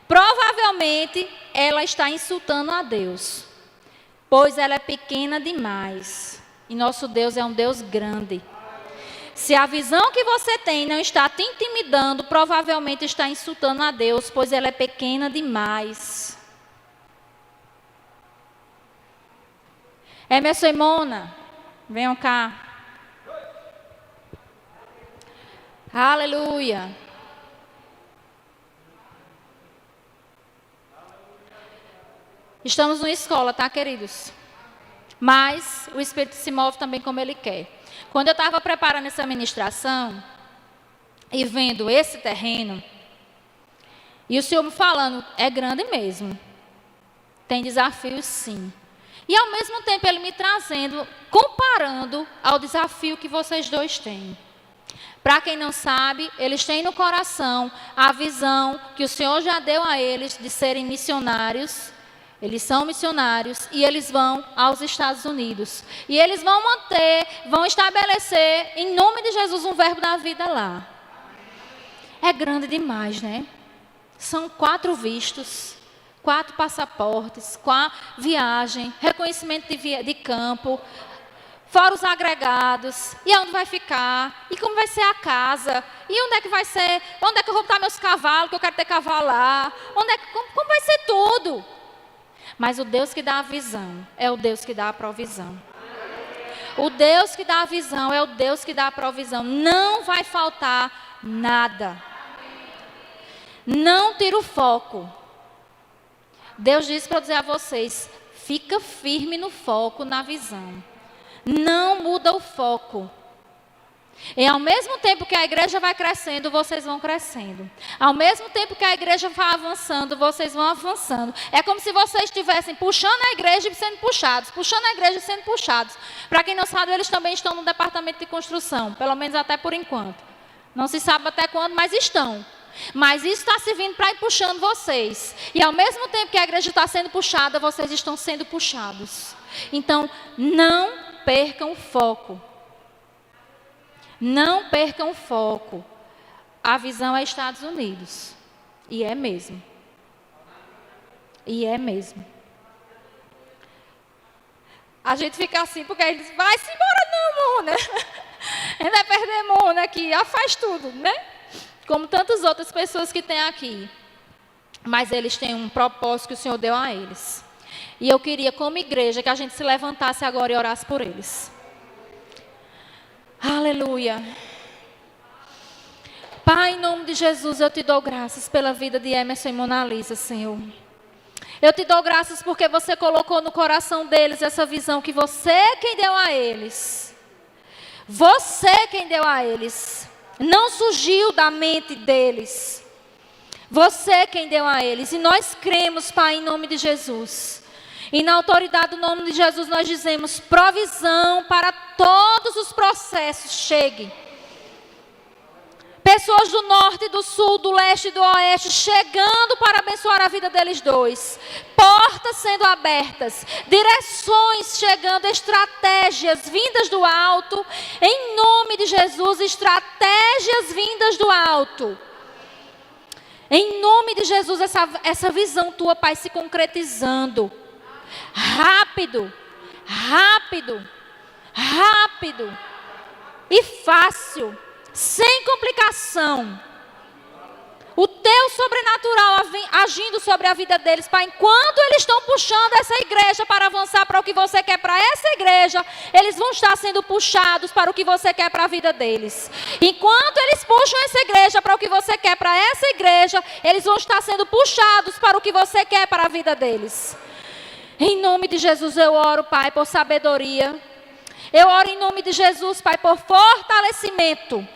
Provavelmente ela está insultando a Deus, pois ela é pequena demais, e nosso Deus é um Deus grande. Se a visão que você tem não está te intimidando, provavelmente está insultando a Deus, pois ela é pequena demais. Emerson e Mona, venham cá. Aleluia. Estamos numa escola, tá, queridos? Mas o Espírito se move também como Ele quer. Quando eu estava preparando essa ministração e vendo esse terreno, e o Senhor me falando, é grande mesmo. Tem desafios sim. E ao mesmo tempo Ele me trazendo, comparando ao desafio que vocês dois têm. Para quem não sabe, eles têm no coração a visão que o Senhor já deu a eles de serem missionários. Eles são missionários e eles vão aos Estados Unidos. E eles vão manter, vão estabelecer, em nome de Jesus, um verbo da vida lá. É grande demais, né? São 4 vistos, 4 passaportes, 4 viagem, reconhecimento de campo, fora os agregados, e onde vai ficar, e como vai ser a casa, e onde é que vai ser, onde é que eu vou botar meus cavalos, que eu quero ter cavalo lá, como vai ser tudo. Mas o Deus que dá a visão é o Deus que dá a provisão. O Deus que dá a visão é o Deus que dá a provisão. Não vai faltar nada. Não tira o foco. Deus disse para eu dizer a vocês, fica firme no foco, na visão. Não muda o foco. E ao mesmo tempo que a igreja vai crescendo, vocês vão crescendo. Ao mesmo tempo que a igreja vai avançando, vocês vão avançando. É como se vocês estivessem puxando a igreja e sendo puxados. Puxando a igreja e sendo puxados. Para quem não sabe, eles também estão no departamento de construção. Pelo menos até por enquanto. Não se sabe até quando, mas estão. Mas isso está servindo para ir puxando vocês. E ao mesmo tempo que a igreja está sendo puxada, vocês estão sendo puxados. Então, não percam o foco. Não percam o foco. A visão é Estados Unidos. E é mesmo. E é mesmo. A gente fica assim, porque eles vai-se embora não, Mona. Ainda vai perder Mona aqui. Já faz tudo, né? Como tantas outras pessoas que tem aqui. Mas eles têm um propósito que o Senhor deu a eles. E eu queria, como igreja, que a gente se levantasse agora e orasse por eles. Aleluia. Pai, em nome de Jesus, eu te dou graças pela vida de Emerson e Mona Lisa, Senhor. Eu te dou graças porque você colocou no coração deles essa visão que você é quem deu a eles. Você é quem deu a eles. Não surgiu da mente deles. Você é quem deu a eles. E nós cremos, Pai, em nome de Jesus. E na autoridade do nome de Jesus nós dizemos provisão para todos os processos chegue. Pessoas do norte, do sul, do leste e do oeste chegando para abençoar a vida deles dois. Portas sendo abertas, direções chegando, estratégias vindas do alto. Em nome de Jesus, estratégias vindas do alto. Em nome de Jesus, essa visão tua, Pai, se concretizando. Rápido, rápido, rápido e fácil, sem complicação. O teu sobrenatural agindo sobre a vida deles, Pai. Enquanto eles estão puxando essa igreja para avançar para o que você quer para essa igreja, eles vão estar sendo puxados para o que você quer para a vida deles. Enquanto eles puxam essa igreja para o que você quer para essa igreja, eles vão estar sendo puxados para o que você quer para a vida deles. Em nome de Jesus eu oro, Pai, por sabedoria. Eu oro em nome de Jesus, Pai, por fortalecimento.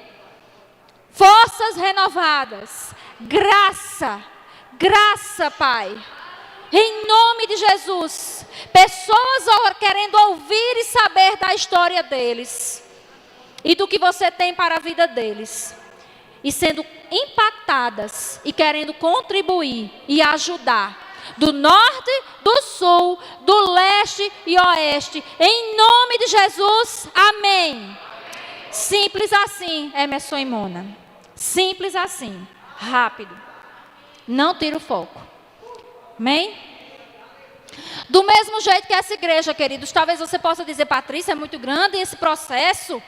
Forças renovadas. Graça. Graça, Pai. Em nome de Jesus. Pessoas querendo ouvir e saber da história deles. E do que você tem para a vida deles. E sendo impactadas. E querendo contribuir e ajudar. Do norte, do sul, do leste e oeste. Em nome de Jesus, amém. Simples assim, Emerson e Mona. Simples assim, rápido. Não tira o foco. Amém? Do mesmo jeito que essa igreja, queridos, talvez você possa dizer, Patrícia, é muito grande esse processo.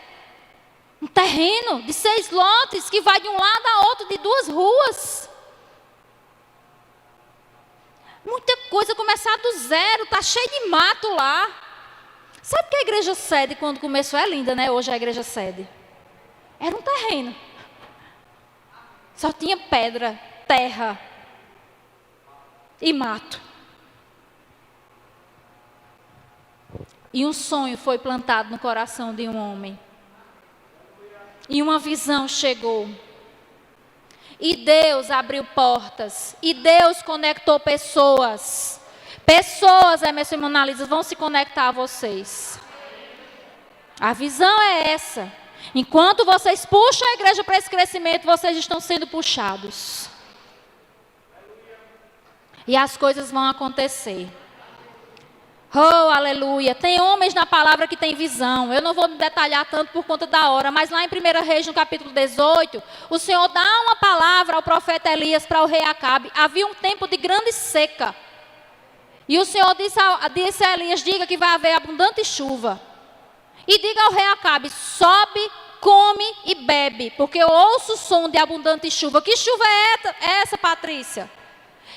Um terreno de 6 lotes que vai de um lado a outro de 2 ruas. Muita coisa, começar do zero, tá cheio de mato lá. Sabe que a igreja sede, quando começou, é linda, né? Hoje a igreja sede. Era um terreno. Só tinha pedra, terra e mato. E um sonho foi plantado no coração de um homem. E uma visão chegou. E Deus abriu portas. E Deus conectou pessoas. Pessoas, Emerson e Mona Lisa, vão se conectar a vocês. A visão é essa. Enquanto vocês puxam a igreja para esse crescimento, vocês estão sendo puxados. E as coisas vão acontecer. Oh, aleluia. Tem homens na palavra que têm visão. Eu não vou me detalhar tanto por conta da hora, mas lá em 1 Reis, no capítulo 18, o Senhor dá uma palavra ao profeta Elias para o rei Acabe. Havia um tempo de grande seca. E o Senhor disse a Elias, diga que vai haver abundante chuva. E diga ao rei Acabe, sobe, come e bebe, porque eu ouço o som de abundante chuva. Que chuva é essa, Patrícia?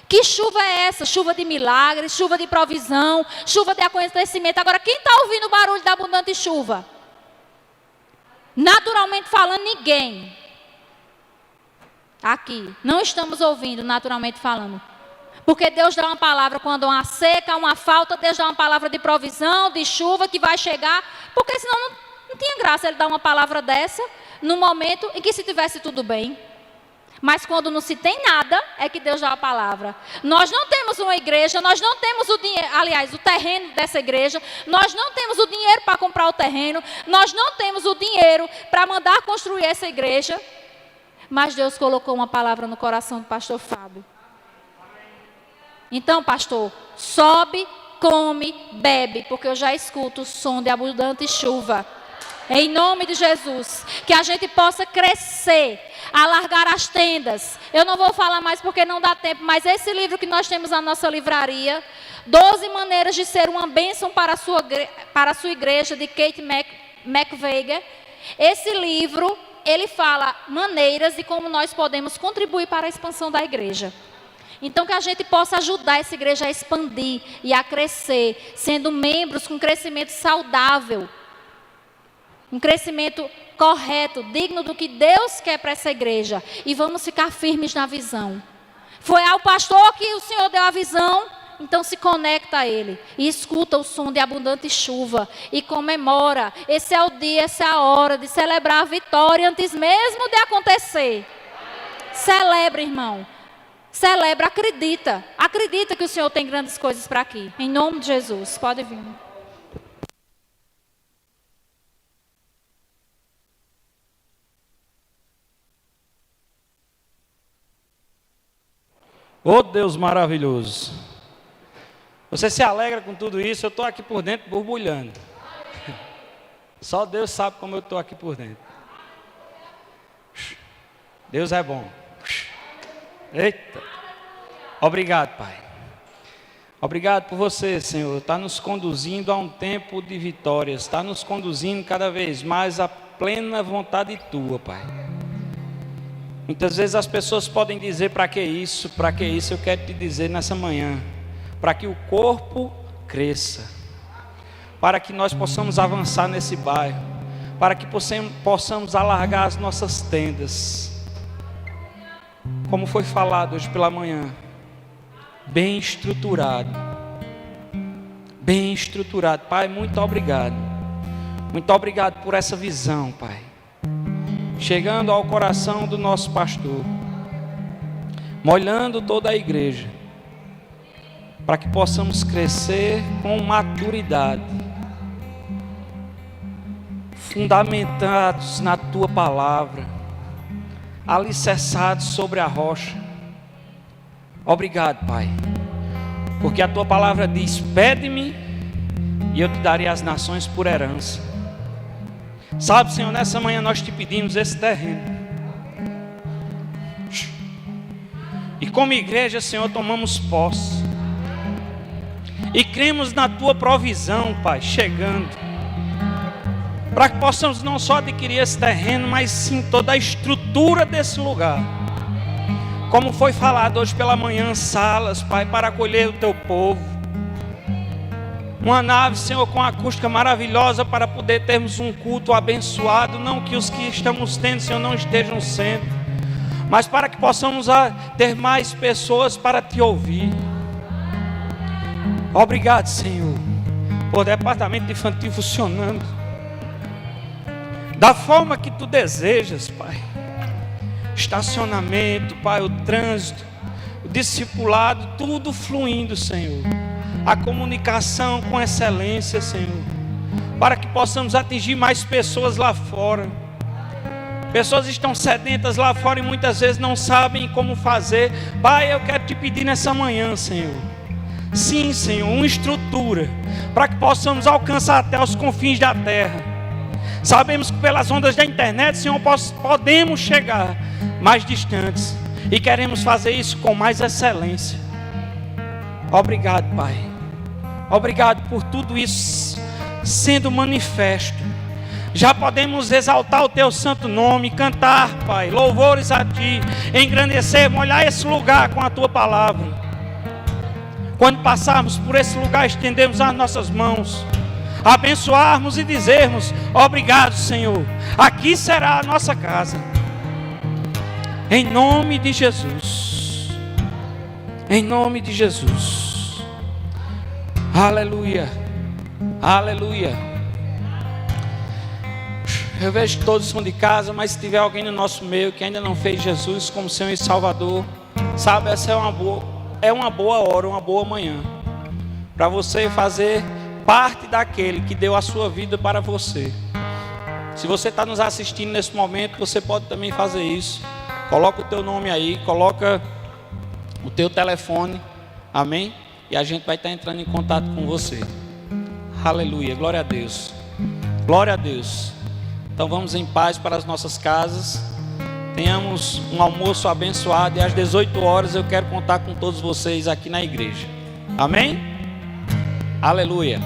Que chuva é essa? Chuva de milagres, chuva de provisão, chuva de acontecimento. Agora, quem está ouvindo o barulho da abundante chuva? Naturalmente falando, ninguém. Aqui, não estamos ouvindo, naturalmente falando. Porque Deus dá uma palavra quando há uma seca, uma falta, Deus dá uma palavra de provisão, de chuva que vai chegar. Porque senão não tinha graça Ele dar uma palavra dessa no momento em que se tivesse tudo bem. Mas quando não se tem nada, é que Deus dá a palavra. Nós não temos uma igreja, nós não temos o dinheiro, aliás, o terreno dessa igreja, nós não temos o dinheiro para comprar o terreno, nós não temos o dinheiro para mandar construir essa igreja, mas Deus colocou uma palavra no coração do pastor Fábio. Então, pastor, sobe, come, bebe, porque eu já escuto o som de abundante chuva. Em nome de Jesus, que a gente possa crescer, alargar as tendas. Eu não vou falar mais porque não dá tempo, mas esse livro que nós temos na nossa livraria, 12 maneiras de ser uma bênção para a sua igreja, de Kate McVeiga. Esse livro, ele fala maneiras de como nós podemos contribuir para a expansão da igreja. Então, que a gente possa ajudar essa igreja a expandir e a crescer, sendo membros com crescimento saudável. Um crescimento correto, digno do que Deus quer para essa igreja. E vamos ficar firmes na visão. Foi ao pastor que o Senhor deu a visão, então se conecta a Ele. E escuta o som de abundante chuva. E comemora. Esse é o dia, essa é a hora de celebrar a vitória antes mesmo de acontecer. Celebra, irmão. Celebra, acredita. Acredita que o Senhor tem grandes coisas para aqui. Em nome de Jesus. Pode vir. Oh, Deus maravilhoso. Você se alegra com tudo isso? Eu estou aqui por dentro borbulhando. Só Deus sabe como eu estou aqui por dentro. Deus é bom. Eita. Obrigado, Pai. Obrigado por você, Senhor. Está nos conduzindo a um tempo de vitórias. Está nos conduzindo cada vez mais à plena vontade Tua, Pai. Muitas vezes as pessoas podem dizer, para que isso? Para que isso? Eu quero te dizer nessa manhã, para que o corpo cresça, para que nós possamos avançar nesse bairro, para que possamos alargar as nossas tendas, como foi falado hoje pela manhã, bem estruturado, Pai, muito obrigado por essa visão, Pai, chegando ao coração do nosso pastor, molhando toda a igreja, para que possamos crescer com maturidade, fundamentados na Tua palavra, alicerçados sobre a rocha. Obrigado, Pai, porque a Tua palavra diz, pede-me e eu te darei as nações por herança. Sabe, Senhor, nessa manhã nós te pedimos esse terreno. E como igreja, Senhor, tomamos posse. E cremos na Tua provisão, Pai, chegando. Para que possamos não só adquirir esse terreno, mas sim toda a estrutura desse lugar. Como foi falado hoje pela manhã, salas, Pai, para acolher o Teu povo. Uma nave, Senhor, com acústica maravilhosa para poder termos um culto abençoado. Não que os que estamos tendo, Senhor, não estejam sendo, mas para que possamos ter mais pessoas para Te ouvir. Obrigado, Senhor, o departamento infantil funcionando da forma que tu desejas, Pai. Estacionamento, Pai, o trânsito, o discipulado, tudo fluindo, Senhor. A comunicação com excelência, Senhor, para que possamos atingir mais pessoas lá fora. Pessoas estão sedentas lá fora e muitas vezes não sabem como fazer. Pai, eu quero te pedir nessa manhã, Senhor. Sim, Senhor, uma estrutura para que possamos alcançar até os confins da terra. Sabemos que pelas ondas da internet, Senhor, podemos chegar mais distantes e queremos fazer isso com mais excelência. Obrigado, Pai. Obrigado por tudo isso sendo manifesto. Já podemos exaltar o Teu santo nome, cantar, Pai, louvores a Ti, engrandecer, molhar esse lugar com a Tua palavra. Quando passarmos por esse lugar, estendemos as nossas mãos, abençoarmos e dizermos: obrigado, Senhor, aqui será a nossa casa. Em nome de Jesus. Em nome de Jesus. Aleluia. Aleluia. Eu vejo que todos são de casa, mas se tiver alguém no nosso meio que ainda não fez Jesus como Senhor e Salvador, sabe, essa é uma boa hora, uma boa manhã para você fazer parte daquele que deu a sua vida para você. Se você está nos assistindo nesse momento, você pode também fazer isso. Coloca o teu nome aí, coloca o teu telefone, amém? E a gente vai estar entrando em contato com você. Aleluia, glória a Deus. Glória a Deus. Então vamos em paz para as nossas casas. Tenhamos um almoço abençoado e às 18 horas eu quero contar com todos vocês aqui na igreja. Amém? Aleluia.